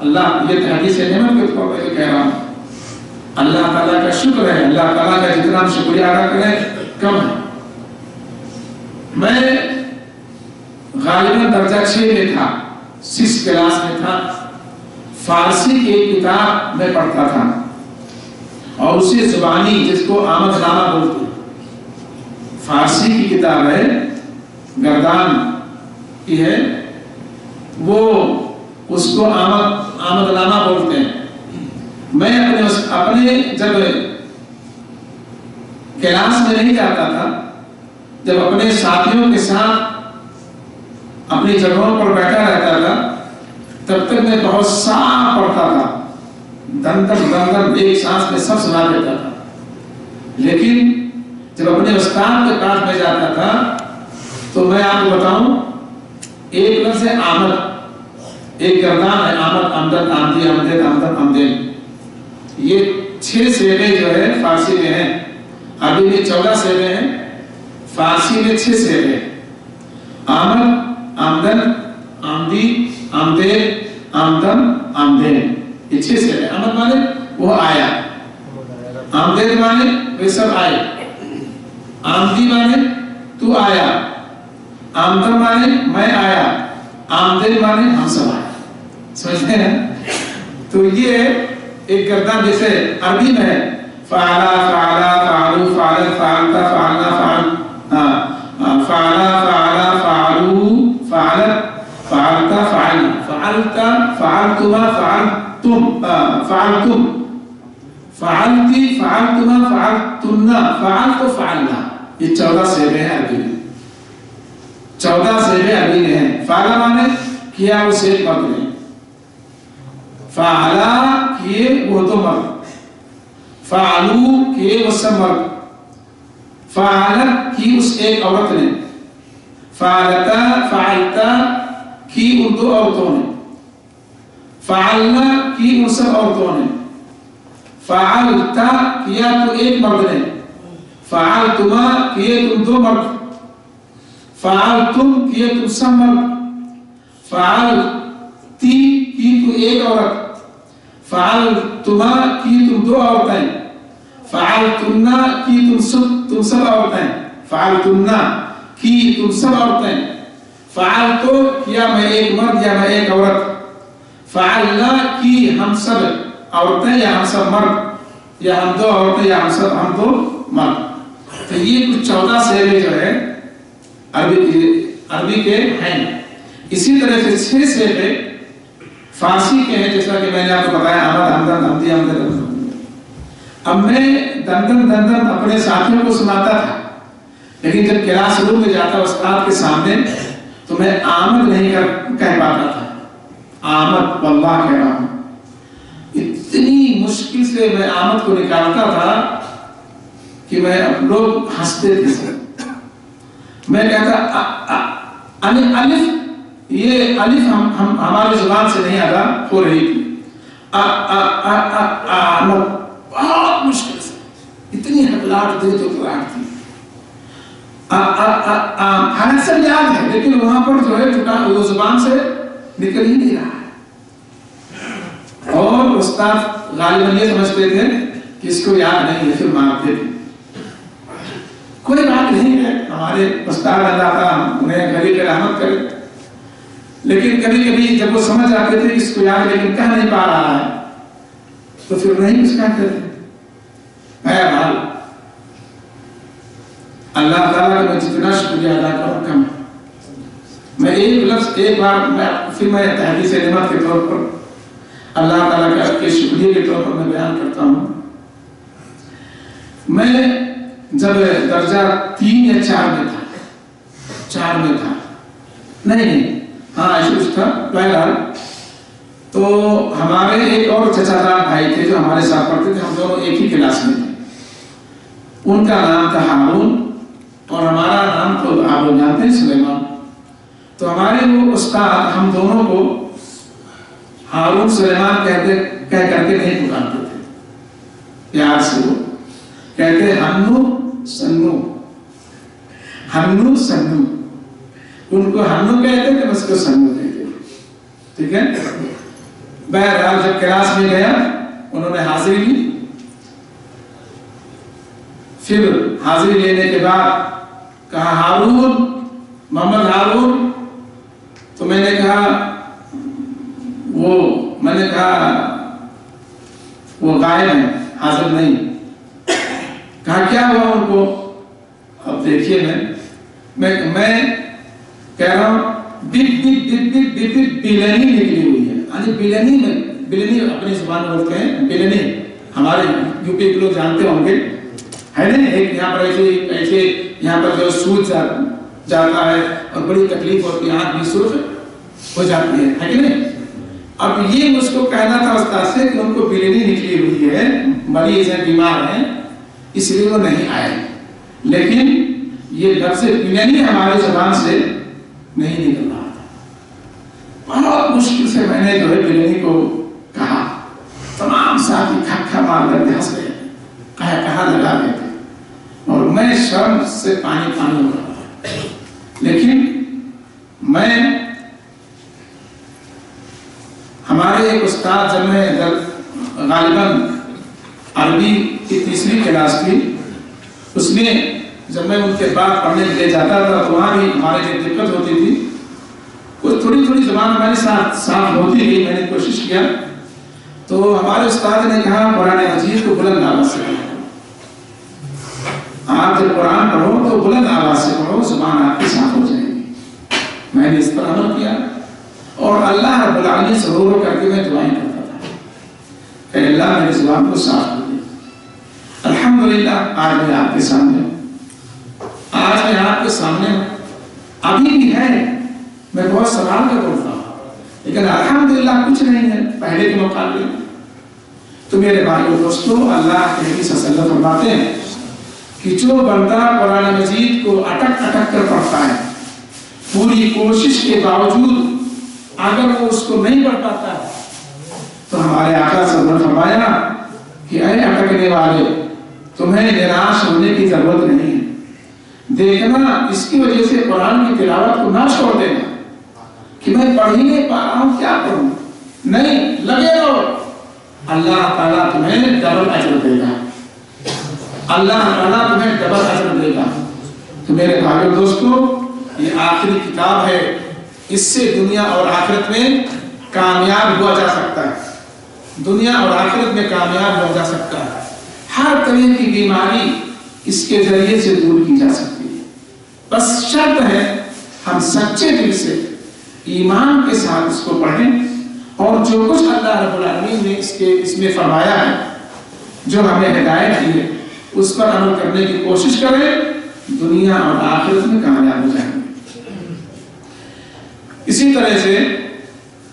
اللہ یہ حدیث نعمت کے طور پر کہہ رہا ہوں، اللہ تعالیٰ کا شکر ہے، اللہ تعالیٰ کا جتنا ہم شکریہ ادا کریں کم ہے۔ میں غالباً درجہ 6 میں تھا، 6 کلاس میں تھا، فارسی کی ایک کتاب میں پڑھتا تھا اور اسی زبانی جس کو آمد نامہ بولتے ہیں، فارسی کی کتاب ہے، گردان کی ہے، وہ اس کو آمد نامہ بولتے ہیں۔ میں اپنے جب کلاس میں نہیں جاتا تھا، جب اپنے ساتھیوں کے ساتھ اپنی جگہوں پر بیٹھا رہتا تھا، تب تک میں بہت صاف پڑھتا تھا، دن دن ایک سانس میں سب سنا دیتا تھا۔ لیکن جب اپنے استاد کے پاس میں جاتا تھا تو میں آپ کو بتاؤں، ایک لفظ ہے آمد، ایک گردان ہے آمد، آمدن، آمدی، آمدن، آمدن، آمدن، یہ 6 صیغے جو ہے فارسی میں ہیں، عربی میں 14 صیغے ہیں، فارسی میں 6 صیغے ہیں، آمد، آمدن، آمدی، آمدے، آمدن، آمدین، یہ 6 صیغے۔ آمد مانے وہ آیا، آمدین مانے وہ سب آئے، آمدی مانے تو آیا، آمدن مانے میں آیا، آمدین مانے ہم سب آئے۔ سمجھتے ہیں؟ تو یہ ایک گردان جیسے عربی میں ہے، فعلا، فعلا، فعلو، فعلت، فعلتا، فعلنا، فعلا، فعلا، فعلو، فعلت، فعلتا، فعلنا، فعلتا، فعلتما، فعلتم، فعلتم، فعلتی، فعلتما، فعلتنا، فعلت، فعلنا، یہ 14 صیغے ہیں عربی میں، 14 صیغے عربی میں ہیں۔ فعلا مانے کیا اس ایک مرد نے، فعلا کیے وہ 2 مرد، فعلو کیے وہ سب مرد، فعلت کی اس ایک عورت نے، فعلتا، فعلتا کی ان 2 عورتوں نے، فعلنا کی ان سب عورتوں نے، فعلتا کیا تو ایک مرد نے، فعلتما کیے تم 2 مرد، فعلتم کیے تم سب مرد، فعلتی کی تو ایک عورت، فعلتما کی تم 2 عورتیں، فعلتنا کی تم سب عورتیں، فعلتنا کی تم سب عورتیں، فعلتو کیا میں ایک مرد یا میں ایک عورت، فعلنا کی ہم سب عورتیں یا ہم سب مرد، یا ہم 2 عورتیں یا ہم 2 مرد۔ تو یہ کچھ 14 صیغے جو ہے عربی کے ہیں۔ اسی طرح سے 6 صیغے فارسی کے ہیں، جیسا کہ میں نے آپ کو بتایا، آمد، آمدن، آمدی، آمدن۔ اب میں دن اپنے ساتھیوں کو سناتا تھا، لیکن جب کلاس روم میں جاتا استاد کے سامنے تو میں آمد نہیں کہہ پاتا تھا، آمد واللہ کہہ رہا ہوں، اتنی مشکل سے میں آمد کو نکالتا تھا کہ لوگ ہنستے تھے۔ میں کہتا الف، یہ الف ہماری زبان سے نہیں ادا ہو رہی تھی، بہت مشکل سے، اتنی ہکلاہٹ تھی تو ہکلاہٹ تھی، حالت سب یاد ہے لیکن وہاں پر جو ہے وہ زبان سے نکل ہی نہیں رہا ہے۔ اور استاد غالباً یہ سمجھتے تھے کہ اس کو یاد نہیں ہے، پھر مارتے تھے۔ کوئی بات نہیں ہے، ہمارے استاد اللہ تعالیٰ انہیں گھری کے رحمت کرے، لیکن کبھی کبھی جب وہ سمجھ آتے تھے اس کو یاد لیکن کہہ نہیں پا رہا ہے تو پھر نہیں کچھ کہتے تھے۔ بہرحال اللہ تعالیٰ کا میں جتنا شکریہ ادا کروں کم ہے۔ میں ایک لفظ ایک بار پھر میں تحدیث نعمت کے طور پر اللہ تعالیٰ کے شکریہ کے طور پر میں بیان کرتا ہوں۔ میں جب درجہ 3 یا 4 میں تھا، 4 میں تھا، نہیں ہاں ایسا تھا، بہرحال تو ہمارے ایک اور چچا جان بھائی تھے جو ہمارے ساتھ پڑھتے تھے، ہم دونوں ایک ہی کلاس میں تھے، ان کا نام تھا ہارون اور ہمارا نام تو آپ لوگ جانتے ہیں سلیمان۔ تو ہمارے وہ استاد ہم دونوں کو ہارون سلیمان کہہ کر کے نہیں پکارتے تھے، پیار سے وہ کہتے ہنو سنو، ہنو سنو، ان کو ہنو کہتے تھے، بس کو سنو کہتے، ٹھیک ہے۔ بہرحال جب کلاس میں گیا انہوں نے حاضری لی. پھر حاضری لینے کے بعد کہا ہارون، محمد ہارون. تو میں نے کہا وہ غائب ہیں، حاضر نہیں. کہا کیا ہوا ان کو؟ اب دیکھیے میں کہہ رہا ہوں بلنی نکلی ہوئی ہے. یعنی بلنی اپنی زبان میں بولتے ہیں بلنی، ہمارے یو پی کے لوگ جانتے ہوں گے، ہے نا. ایک یہاں پر ایسے یہاں پر جو سوج جاتا ہے اور بڑی تکلیف ہوتی ہے، آنکھ بھی سرخ ہو جاتی ہے کہ نہیں. اب یہ مجھ کو کہنا تھا استاد سے کہ ان کو بلنی نکلی ہوئی ہے، مریض ہیں، بیمار ہیں، اس لیے وہ نہیں آئے. لیکن یہ لفظ بلنی ہمارے زبان سے نہیں نکل رہا تھا. بہت مشکل سے میں نے جو ہے بلنی کو کہا. تمام ساتھی کھکھا مار کر ہنس گئے، کہاں لگا گئے تھے، اور میں شرم سے پانی ہو رہا تھا. لیکن میں ہمارے ایک استاد، جب میں غالباً عربی کی تیسری کلاس تھی، اس میں جب میں ان کے بعد پڑھنے کے لیے جاتا تھا تو وہاں بھی ہمارے لیے دقت ہوتی تھی. کچھ تھوڑی زبان ہمارے ساتھ صاف ہوتی گئی. میں نے کوشش کیا تو ہمارے استاد نے کہا قرآن مجید کو بلند آواز سے پڑھو. آپ جب قرآن پڑھو تو بلند آواز سے پڑھو، زبان آپ کی صاف ہو جائے گی. میں نے اس پر عمل کیا اور اللہ رب العالمین سے رو کر کے میں دعائیں کرتا تھا کہ اللہ میری زبان کو صاف کر دے. الحمدللہ آج میں آپ کے سامنے ہوں. ابھی بھی ہے، میں بہت سوال کر بولتا ہوں، لیکن الحمدللہ کچھ نہیں ہے پہلے کے مقابلے میں. تو میرے بھائیو دوستو، اللہ کے نبی صلی اللہ علیہ وسلم فرماتے ہیں کہ جو بندہ قرآن مجید کو اٹک کر پڑھتا ہے، پوری کوشش کے باوجود اگر وہ اس کو نہیں پڑھ پاتا ہے، تو ہمارے آقا صلی اللہ علیہ وسلم نے فرمایا کہ اے اٹکنے والے، تمہیں نراش ہونے کی ضرورت نہیں ہے. دیکھنا اس کی وجہ سے قرآن کی تلاوت کو نہ چھوڑ دینا کہ میں پڑھ ہی نہیں پا رہا ہوں، کیا پڑھوں. نہیں، لگے رہو، اللہ تعالیٰ تمہیں ڈبل اجر دے گا. اللہ تعالیٰ تمہیں ڈبل اجر دے گا. تو میرے بھائیو دوستو، یہ آخری کتاب ہے، اس سے دنیا اور آخرت میں کامیاب ہوا جا سکتا ہے. دنیا اور آخرت میں کامیاب ہوا جا سکتا ہے. ہر طرح کی بیماری اس کے ذریعے سے دور کی جا سکتی ہے. بس شرط ہے ہم سچے دل سے ایمان کے ساتھ اس کو پڑھیں، اور جو کچھ اللہ رب العالمین نے اس میں فرمایا ہے، جو ہمیں ہدایت دی ہے، اس پر عمل کرنے کی کوشش کریں. دنیا اور آخرت میں کامیاب ہو جائیں گے. اسی طرح سے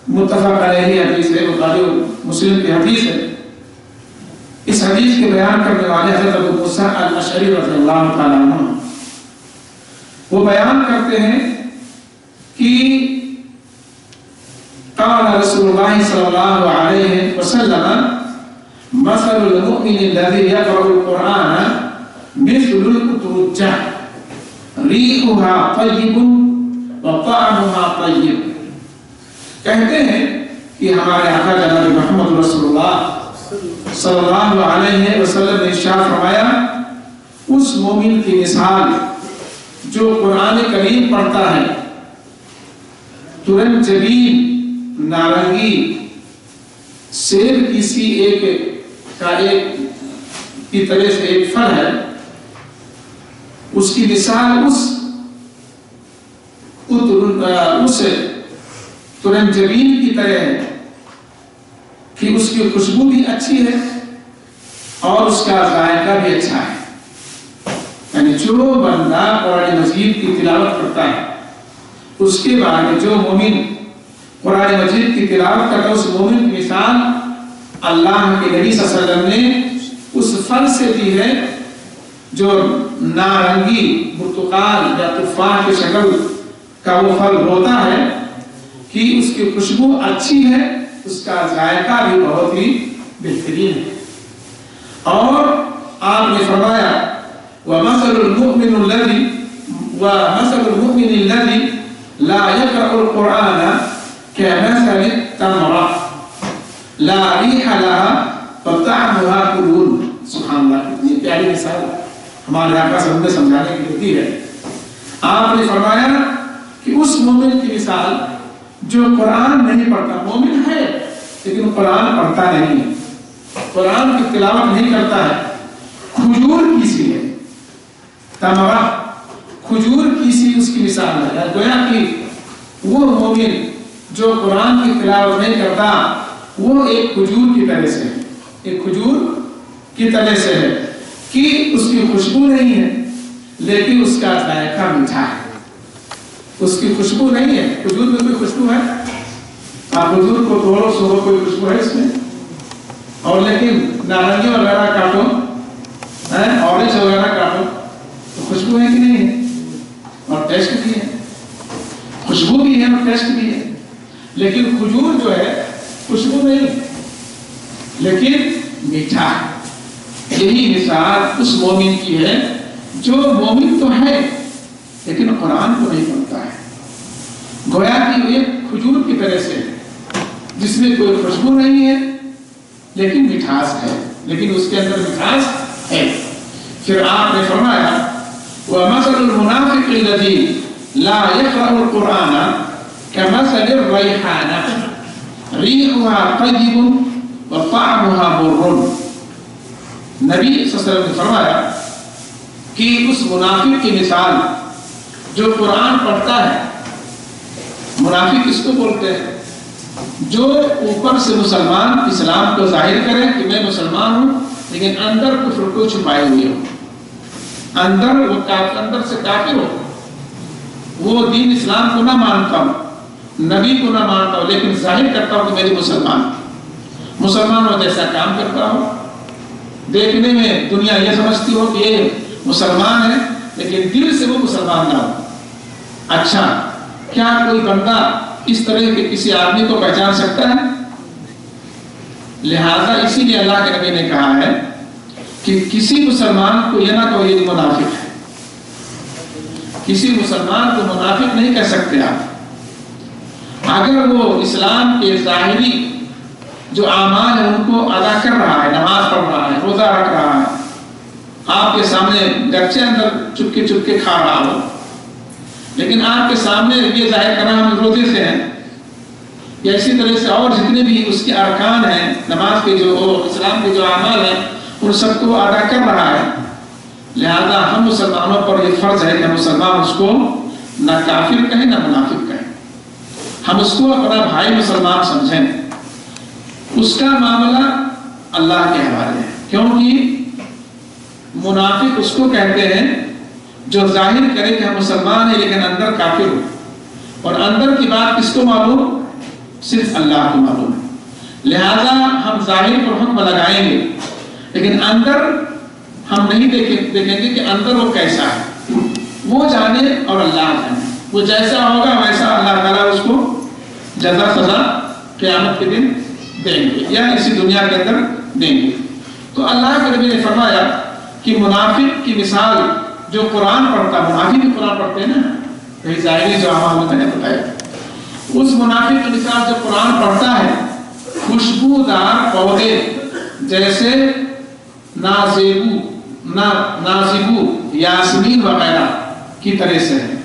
متفق علیہ حدیث ہے، بخاری مسلم کی حدیث ہے. اس حدیث کے بیان کرنے والے حضرت ابو موسیٰ الاشعری رضی اللہ تعالیٰ عنہ، وہ بیان کرتے ہیں کہ قال رسول اللہ صلی اللہ علیہ وسلم مثل المؤمن الذي يقرأ القرآن مثل الأترجة ريحها طيب وطعمها طيب. کہتے ہیں کہ ہمارے آقا جناب محمد رسول اللہ صلی اللہ علیہ وسلم نے ارشاد فرمایا، اس مومن کی مثال جو قرآن کریم پڑھتا ہے، ترنت جبین نارنگی سیب کسی ایک کی طرح سے ایک پھل ہے، اس کی مثال اس ترنجبین کی طرح ہے کہ اس کی خوشبو بھی اچھی ہے اور اس کا ذائقہ بھی اچھا ہے. یعنی جو بندہ قرآن مجید کی تلاوت کرتا ہے، اس کے بعد جو مومن قرآن مجید کی تلاوت کرتا ہے، اس مومن کی مثال اللہ کے نبی صلی اللہ علیہ وسلم نے اس پھل سے دی ہے جو نارنگی برتقال یا تفاح کی شکل کا وہ پھل ہوتا ہے، کہ اس کی خوشبو اچھی ہے، اس کا ذائقہ بھی بہت ہی بہترین ہے. اور آپ نے فرمایا وَمَثَلُ الْمُؤْمِنُ الَّذِي لَا يَقْرَأُ الْقُرْآنَ كَمَثَلِ التَّمْرَةِ. لا ریح لها وطعمها قبول. سبحان اللہ، کتنی پیاری مثال ہمارے آقا صلی اللہ علیہ وسلم نے سمجھانے کی ہوتی ہے. آپ نے فرمایا کہ اس مومن کی مثال جو قرآن نہیں پڑھتا، مومن ہے لیکن قرآن پڑھتا نہیں ہے، قرآن کی تلاوت نہیں کرتا ہے، کھجور کی سی ہے، تمرہ کھجور کی سی اس کی مثال ہے. گویا کہ وہ مومن جو قرآن کی تلاوت نہیں کرتا وہ ایک کھجور کی طرح سے، ایک کھجور کی طرح سے ہے کہ اس کی خوشبو نہیں ہے لیکن اس کا ذائقہ میٹھا ہے. اس کی خوشبو نہیں ہے. کھجور میں کوئی خوشبو ہے؟ آپ کھجور کو توڑو صبح کوئی خوشبو ہے اس میں؟ اور لیکن نارنگی وغیرہ کاٹو، اورنج وغیرہ کاٹو تو خوشبو ہے کہ نہیں ہے؟ اور ٹیسٹ بھی ہے، خوشبو بھی ہے اور ٹیسٹ بھی ہے. لیکن کھجور جو ہے خوشبو نہیں لیکن میٹھا ہے. یہی مثال اس مومن کی ہے جو مومن تو ہے لیکن قرآن کو نہیں پڑھتا ہے. گویا کہ ایک کھجور کی طرح سے جس میں کوئی خوشبو نہیں ہے لیکن مٹھاس ہے، لیکن اس کے اندر مٹھاس ہے. پھر آپ نے فرمایا وَمَثَلُ الْمُنَافِقِ الَّذِي لَا يَقْرَأُ الْقُرْآنَ كَمَثَلِ الرَّيْحَانَةِ رِيحُهَا طَيِّبٌ وَطَعْمُهَا مُرٌّ. نبی صلی اللہ علیہ وسلم نے فرمایا کہ اس منافق کی مثال جو قرآن پڑھتا ہے، منافق کس کو بولتے ہیں؟ جو اوپر سے مسلمان اسلام کو ظاہر کرے کہ میں مسلمان ہوں لیکن اندر کفر کو چھپائے ہوئے ہو، اندر سے کافر ہو، وہ دین اسلام کو نہ مانتا ہوں، نبی کو نہ مانتا ہوں، لیکن ظاہر کرتا ہوں کہ میری مسلمانوں جیسا کام کرتا ہوں. دیکھنے میں دنیا یہ سمجھتی ہو کہ یہ مسلمان ہے لیکن دل سے وہ مسلمان نہ ہو. اچھا، کیا کوئی بندہ اس طرح کے کسی آدمی کو پہچان سکتا ہے؟ لہذا اسی لیے اللہ کے نبی نے کہا ہے کہ کسی مسلمان کو یہ نہ کہو یہ منافق ہے. کسی مسلمان کو منافق نہیں کہہ سکتے آپ. اگر وہ اسلام کے ظاہری جو اعمال ہیں ان کو ادا کر رہا ہے، نماز پڑھ رہا ہے، روزہ رکھ رہا ہے، آپ کے سامنے گرچہ اندر چپکے کھا رہا ہو لیکن آپ کے سامنے یہ ظاہر کرنا ہم روزے سے ہیں یا اسی طرح سے اور جتنے بھی اس کے ارکان ہیں، نماز کے جو اسلام کے جو اعمال ہیں ان سب کو ادا کر رہا ہے. لہذا ہم مسلمانوں پر یہ فرض ہے کہ مسلمان اس کو نہ کافر کہیں نہ منافق کہیں، ہم اس کو اپنا بھائی مسلمان سمجھیں. اس کا معاملہ اللہ کے حوالے ہے، کیونکہ منافق اس کو کہتے ہیں جو ظاہر کرے کہ ہم مسلمان ہیں لیکن اندر کافر ہو، اور اندر کی بات کس کو معلوم؟ صرف اللہ کو معلوم ہے. لہذا ہم ظاہر پر حکم لگائیں گے لیکن اندر ہم نہیں دیکھیں گے کہ اندر وہ کیسا ہے. وہ جانے اور اللہ جانے، وہ جیسا ہوگا ویسا اللہ تعالیٰ اس کو جزا سزا قیامت کے دن دیں گے یا اسی دنیا کے اندر دیں گے. تو اللہ کے نبی نے فرمایا کہ منافق کی مثال جو قرآن پڑھتا، منافق بھی قرآن پڑھتے ہیں نا، وہی ظاہری جو اعمال میں نے بتایا، اس منافق کی مثال جو قرآن پڑھتا ہے خوشبودار پودے جیسے نازبو یاسمین وغیرہ کی طرح سے ہے.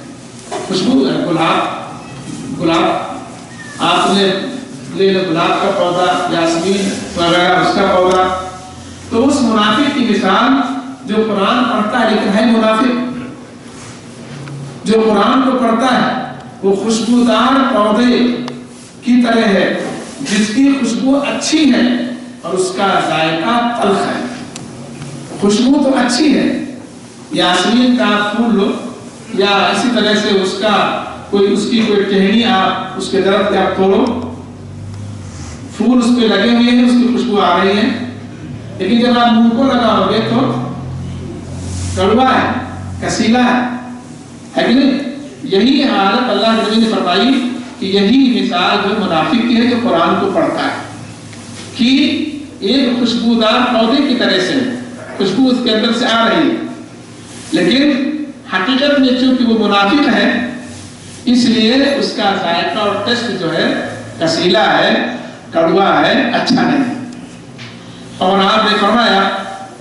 خوشبو گلاب آپ نے لے لو، گلاب کا پودا، یاسمین وغیرہ اس کا پودا. تو اس منافق کی مثال جو قرآن پڑھتا ہے لیکن ہے منافق، جو قرآن کو پڑھتا ہے وہ خوشبودار پودے کی طرح ہے جس کی خوشبو اچھی ہے اور اس کا ذائقہ تلخ ہے. خوشبو تو اچھی ہے، یاسمین کا پھول لو یا اسی طرح سے اس کی کوئی ٹہنی آپ اس کے درخت پہ آپ توڑو، پھول اس پہ لگے ہوئے ہیں، اس کی خوشبو آ رہی ہے، لیکن جب آپ منہ کو لگاؤ گے تو کڑوا ہے، کسیلا ہے کہ نہیں؟ یہی حالت اللہ کے نبی نے فرمائی کہ یہی مثال جو منافق کی ہے جو قرآن کو پڑھتا ہے کہ ایک خوشبودار پودے کی طرح سے خوشبو اس کے اندر سے آ رہی ہے، لیکن حقیقت میں چونکہ وہ منافق ہے اس لیے اس کا ذائقہ اور ٹیسٹ جو ہے کسیلا ہے کڑوا ہے، اچھا نہیں۔ اور آپ نے فرمایا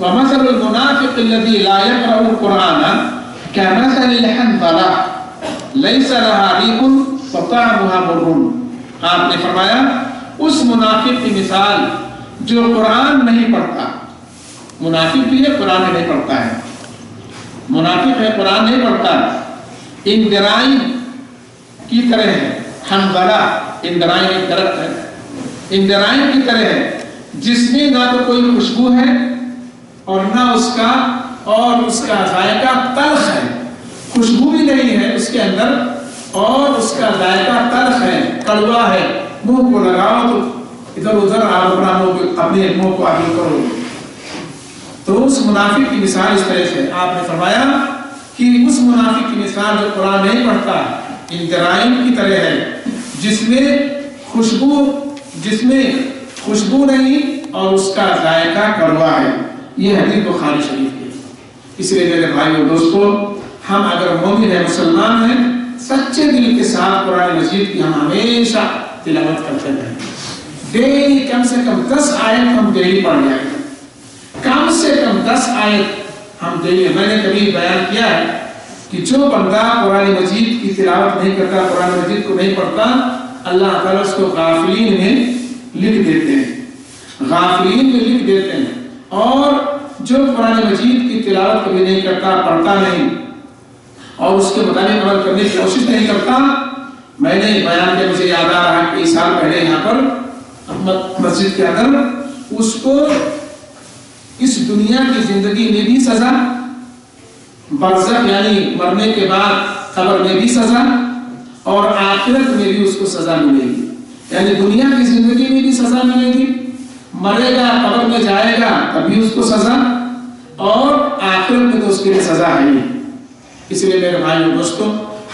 وَمَثَلُ الْمُنَافِقِ الَّذِي لَا يَقْرَأُ الْقُرْآنَ كَمَثَلِ الْحَنْظَلَةِ لَيْسَ لَهَا رِيحٌ وَطَعْمُهَا مُرٌّ۔ آپ نے فرمایا اس منافق کی مثال جو قرآن نہیں پڑھتا، منافق بھی ہے قرآن نہیں پڑھتا ہے، منافق ہے قرآن نہیں پڑھتا، اندرائی کی طرح ہے، حنظلہ اندرائی ایک درخت ہے، اندرائی کی طرح ہے جس میں نہ تو کوئی خوشبو ہے اور نہ اس کا ذائقہ تلخ ہے، خوشبو بھی نہیں ہے اس کے اندر اور اس کا ذائقہ تلخ ہے، کڑوا ہے، منہ کو لگاؤ تو ادھر ادھر آپ اپنے منہ کو آگے کرو۔ تو اس منافق کی مثال اس طرح سے آپ نے فرمایا کہ اس منافق کی مثال جو قرآن نہیں پڑھتا اندرائی کی طرح ہے جس میں خوشبو نہیں اور اس کا ذائقہ کڑوا ہے۔ یہ حدیث بخاری شریف ہے۔ اس لیے میرے بھائیو دوستو، ہم اگر مومن ہیں، مسلمان ہیں، سچے دل کے ساتھ قرآن مجید کی ہم ہمیشہ تلاوت کرتے ہیں، ڈیلی کم سے کم 10 آیت ہم ڈیلی پڑھ جائیں، کم سے کم 10 آیت ہم ڈیلی۔ میں نے کبھی بیان کیا ہے کہ جو بندہ قرآن مجید کی تلاوت نہیں کرتا، قرآن مجید کو نہیں پڑھتا، اللہ تعالیٰ اس کو غافلین میں لکھ دیتے ہیں، غافلین میں لکھ دیتے ہیں۔ اور جو قرآن مجید کی تلاوت کبھی نہیں کرتا، پڑھتا نہیں اور اس کے مطابق عمل کرنے کی کوشش نہیں کرتا، میں نے بیان کیا، مجھے یاد آ رہا ہے کہ سال پہلے یہاں پر مسجد کے اندر اس کو اس دنیا کی زندگی میں بھی سزا، برزخ یعنی مرنے کے بعد قبر میں بھی سزا اور آخرت میں بھی اس کو سزا ملے گی، یعنی دنیا کی زندگی میں بھی سزا ملے گی، مرے گا قبر میں جائے گا تبھی اس کو سزا اور آخرت میں تو اس کے لیے سزا ہے ہی۔ اس لیے میرے بھائیو دوستو،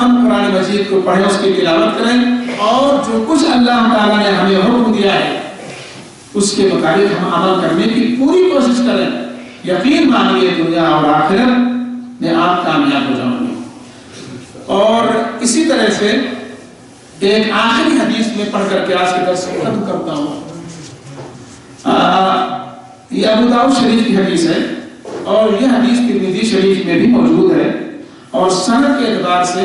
ہم قرآن مجید کو پڑھیں، اس کی تلاوت کریں اور جو کچھ اللہ تعالیٰ نے ہمیں حکم دیا ہے اس کے مطابق ہم عمل کرنے کی پوری کوشش کریں۔ یقین مانیے دنیا اور آخرت میں آپ کامیاب ہو جاؤں گے۔ اور اسی طرح سے ایک آخری حدیث میں پڑھ کر کے آج کے درس کو ختم کرتا ہوں۔ یہ ابو داؤد شریف کی حدیث ہے اور یہ حدیث ترمذی شریف میں بھی موجود ہے اور سند کے اعتبار سے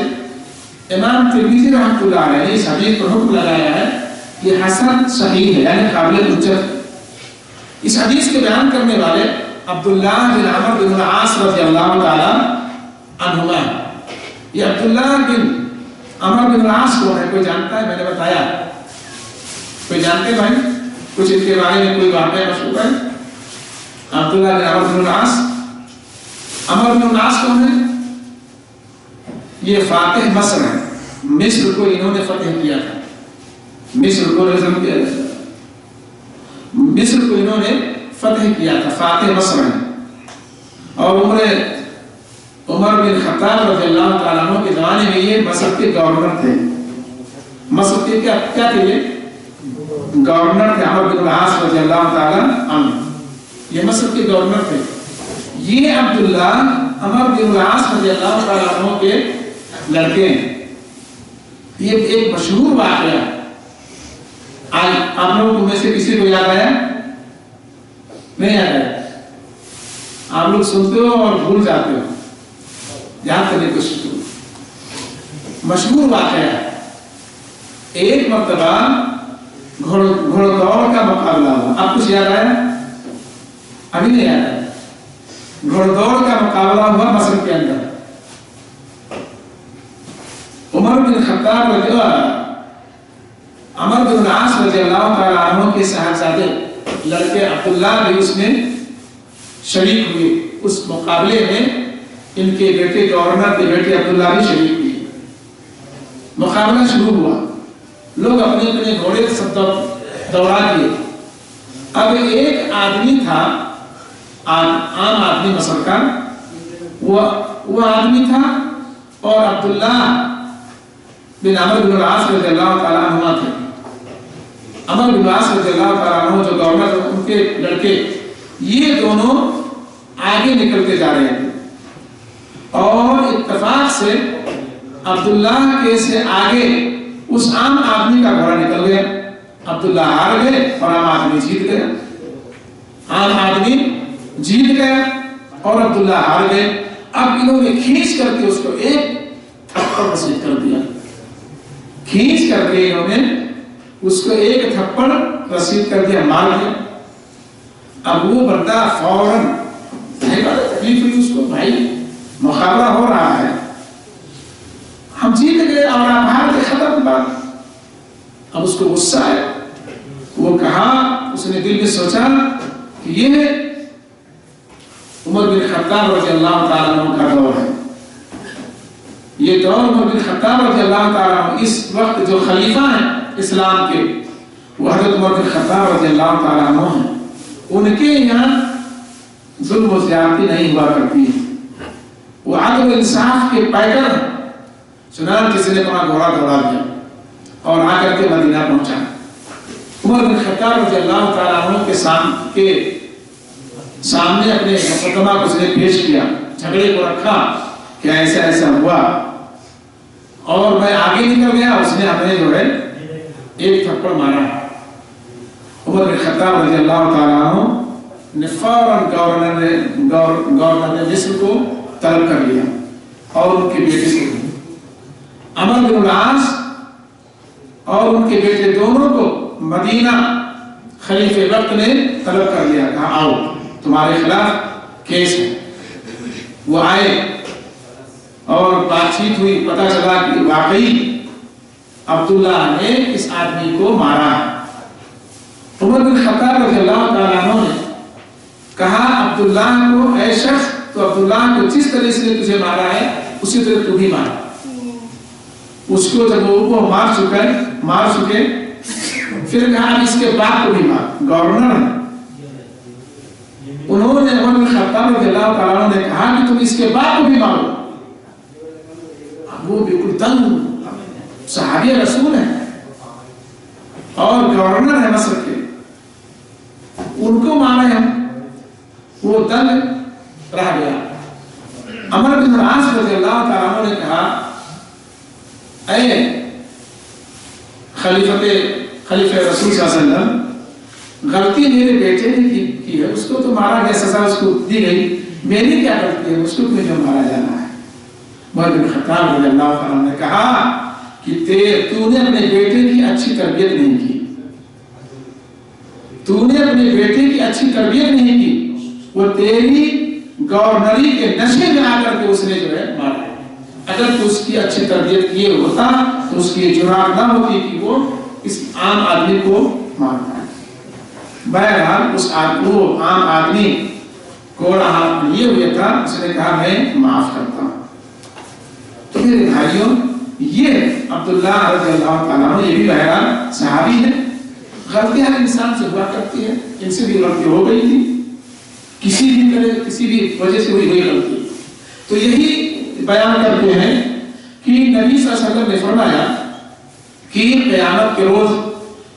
امام ترمذی رحمۃ اللہ علیہ نے اس حدیث پر حکم لگایا ہے کہ حسن صحیح ہے، یعنی قابل حجت۔ اس حدیث کے بیان کرنے والے عبداللہ بن عمر بن العاص رضی اللہ تعالی عنہما ہیں۔ یہ عبداللہ بن عمر بن العاص کون ہے؟ کوئی جانتا ہے؟ میں نے بتایا، کوئی جانتے بھائی؟ کچھ ان کے بارے میں کوئی واقعہ مشہور ہے؟ عبداللہ بن عمر بن العاص، عمر بن العاص کون ہے؟ یہ فاتح مصر ہے، مصر کو انہوں نے فتح کیا تھا، مصر کو نظم کیا تھا، مصر کو انہوں نے فتح کیا تھا، فاتح مصر ہے۔ اور عمر بن خطاب رضی اللہ تعالیٰ عنہ کے زمانے میں یہ مصر کے گورنر تھے۔ مصر کے کیا تھے؟ یہ گورنر تھے، عمر بن العاص رضی اللہ تعالیٰ عنہ، یہ مصر کے گورنر تھے۔ یہ عبداللہ عمر بن العاص رضی اللہ تعالیٰ عنہ کے لڑکے ہیں۔ یہ ایک مشہور واقعہ ہے، آپ لوگوں میں سے کسی کو یاد آیا؟ نہیں آیا؟ آپ لوگ سنتے ہو اور بھول جاتے ہو، یاد کرنے کی کوشش کرو۔ مشہور واقعہ ہے، ایک مرتبہ گھوڑ دوڑ کا مقابلہ ہوا۔ آپ کچھ یاد آیا؟ ابھی نہیں آیا؟ گھوڑ دوڑ کا مقابلہ ہوا مصر کے اندر۔ عمر بن خطاب رضی اللہ، عمر بن العاص رضی اللہ تعالیٰ عنہ کے صاحبزادے لڑکے عبداللہ بھی اس میں شریک ہوئے، اس مقابلے میں ان کے بیٹے گورنر کے بیٹے عبداللہ بھی شریک ہوئے۔ مقابلہ شروع ہوا، لوگ اپنے اپنے گھوڑے سب دوڑا دیے۔ اب ایک آدمی تھا، عام آدمی مصر کا، وہ آدمی تھا اور عبداللہ بن عمر بن العاص رضی اللہ تعالیٰ عنہ تھے۔ عمر بن العاص رضی اللہ تعالیٰ عنہ جو گورنر تھے، ان کے لڑکے، یہ دونوں آگے نکلتے جا رہے تھے اور اتفاق سے عبداللہ کے سے آگے اس عام آدمی کا گھوڑا نکل گیا۔ عبداللہ ہار گئے اور عام آدمی جیت گیا، عام آدمی جیت گیا اور عبداللہ ہار گئے۔ اب انہوں نے کھینچ کر کے اس کو ایک تھپڑ رسید کر دیا، کھینچ کر کے انہوں نے اس کو ایک تھپڑ رسید کر دیا، مار دیا۔ اب وہ بندہ فوراً تکلیف ہوئی اس کو، بھائی مقابلہ ہو رہا ہے، ہم جیت گئے اور آپ ہار کے، ختم بات۔ اب اس کو غصہ ہے، وہ کہا، اس نے دل میں سوچا کہ یہ عمر بن خطاب رضی اللہ تعالیٰ عنہ کا دور ہے، یہ دور عمر بن خطاب رضی اللہ تعالیٰ عنہ، اس وقت جو خلیفہ ہیں اسلام کے وہ حضرت عمر بن خطاب رضی اللہ تعالیٰ عنہ ہیں، ان کے یہاں ظلم و زیادتی نہیں ہوا کرتی ہے، وہ عدل و انصاف کے پیکر ہیں۔ چنانچہ کسی نے اپنا گھوڑا دوڑا دیا اور آ کر کے مدینہ پہنچا، عمر بن خطاب رضی اللہ تعالیٰ عنہ کے سامنے اپنے مقدمہ کو اس نے پیش کیا، جھگڑے کو رکھا کہ ایسا ایسا ہوا اور میں آگے نکل گیا، اس نے ہمیں جو ہے ایک تھپڑ مارا۔ عمر بن خطاب رضی اللہ تعالیٰ عنہ نے فوراً گورنر مصر کو طلب کر لیا اور ان کے بیٹے سے عمرو بن العاص اور ان کے بیٹے دونوں کو مدینہ خلیفہ وقت نے طلب کر لیا، کہا آؤ تمہارے خلاف کیس ہے۔ وہ آئے اور بات چیت ہوئی، پتہ چلا کہ واقعی عبداللہ نے اس آدمی کو مارا ہے۔ عمر بن خطاب رضی اللہ تعالیٰ عنہ نے کہا عبداللہ کو، اے شخص تو عبداللہ کو جس طرح سے تجھے مارا ہے اسی طرح تو بھی مارا۔ اس کو جب وہ مار چکے پھر کہا اس کے باپ کو بھی مار، گورنر ہے۔ انہوں نے عمر بن خطاب رضی اللہ تعالیٰ عنہ نے کہا کہ تم اس کے باپ کو بھی مارو۔ اب وہ بالکل تنگ، صحابی رسول ہیں اور گورنر ہے مصر کے، ان کو مارے ہم، وہ تنگ رہ گیا۔ عمرو بن العاص رضی اللہ تعالیٰ عنہ نے کہا اے خلیفہ رسول صلی اللہ علیہ وسلم، غلطی میرے بیٹے نے کی ہے، اس کو تو مارا گیا، سزا اس کو دی گئی، میری کیا غلطی ہے، اس کو کیوں جو مارا جانا ہے؟ عمر بن خطاب رضی اللہ تعالیٰ نے کہا کہ تو نے اپنے بیٹے کی اچھی تربیت نہیں کی، تو نے اپنے بیٹے کی اچھی تربیت نہیں کی، وہ تیری گورنری کے نشے میں آ کر کے اس نے جو ہے مارا۔ اگر تو اس کی اچھی تربیت کیے ہوتا تو اس کی جرات نہ ہوتی کہ وہ اس عام آدمی کو مارتا ہے۔ بہرحال وہ عام آدمی کوڑا ہاتھ لیے ہوئے تھا، اس نے کہا میں معاف کرتا ہوں۔ تو میرے بھائیوں، یہ عبداللہ رضی اللہ تعالیٰ عنہ، یہ بھی بہرحال صحابی ہے، غلطیاں انسان سے ہوا کرتی ہے، ان سے بھی غلطی ہو گئی تھی، کسی بھی وجہ سے ہوئی غلطی۔ تو یہی بیان کرتے ہیں کہ نبی صلی اللہ علیہ وسلم نے فرمایا کہ قیامت کے روز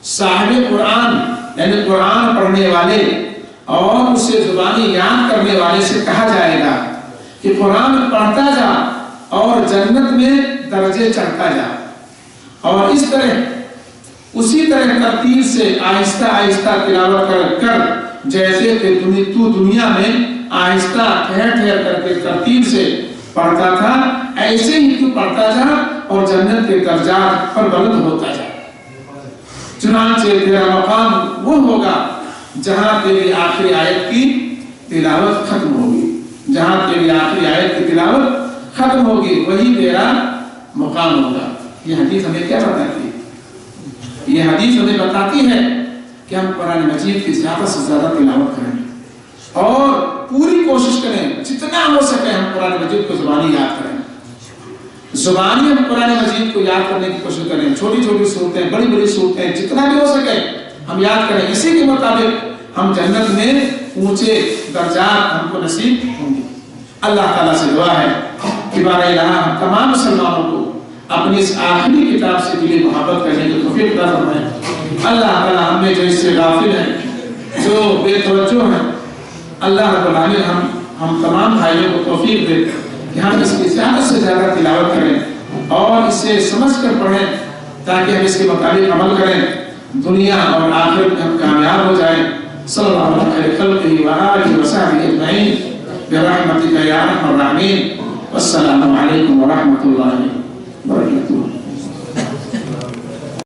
صاحب قرآن یعنی قرآن پڑھنے والے اور اسے زبانی یاد کرنے والے سے کہا جائے گا کہ قرآن پڑھتا جا اور جنت میں درجے چڑھتا جا، اور اس طرح اسی طرح ترتیب سے آہستہ آہستہ تلاوت کر جیسے کہ تو دنیا میں آہستہ ٹھہر کر کے ترتیب سے پڑھتا تھا، ایسے ہی تو پڑھتا جا اور جنت کے درجات پر بلند ہوتا جا۔ چنانچہ تیرا مقام وہ ہوگا جہاں تیری آخری آیت کی تلاوت ختم ہوگی، جہاں تیری آخری آیت کی تلاوت ختم ہوگی وہی تیرا مقام ہوگا۔ یہ حدیث ہمیں کیا بتاتی ہے؟ یہ حدیث ہمیں بتاتی ہے کہ ہم قرآن مجید کی زیادہ سے زیادہ تلاوت کریں اور پوری کوشش کریں جتنا ہو سکے ہم قرآن مجید کو زبانی یاد کریں، زبانی ہم قرآن مجید کو یاد کرنے کی کوشش کریں، چھوٹی چھوٹی صورتیں، بڑی بڑی صورتیں، جتنا بھی ہو سکے ہم یاد کریں، اسی کے مطابق ہم جنت میں اونچے درجات ہم کو نصیب ہوں گے۔ اللہ تعالیٰ سے دعا ہے کہ بارہ الہ ہم تمام مسلمانوں کو اپنی اس آخری کتاب سے دلی محبت کرنے کی توفیق عطا فرمائے۔ اللہ تعالیٰ ہم میں جو اس سے غافل ہیں، جو بے توجہ ہیں، اللہ رب العالمین ہم تمام بھائیوں کو توفیق دے کہ ہم اس کی زیادہ سے زیادہ تلاوت کریں اور اسے سمجھ کر پڑھیں تاکہ ہم اس کے مطابق عمل کریں دنیا اور آخرت میں ہم کامیاب ہو جائیں. صلی اللہ علیہ خلقہ وآلہ وصحبہ اجمعین برحمتک یا ارحم الراحمین. والسلام علیکم ورحمۃ اللہ وبرکاتہ.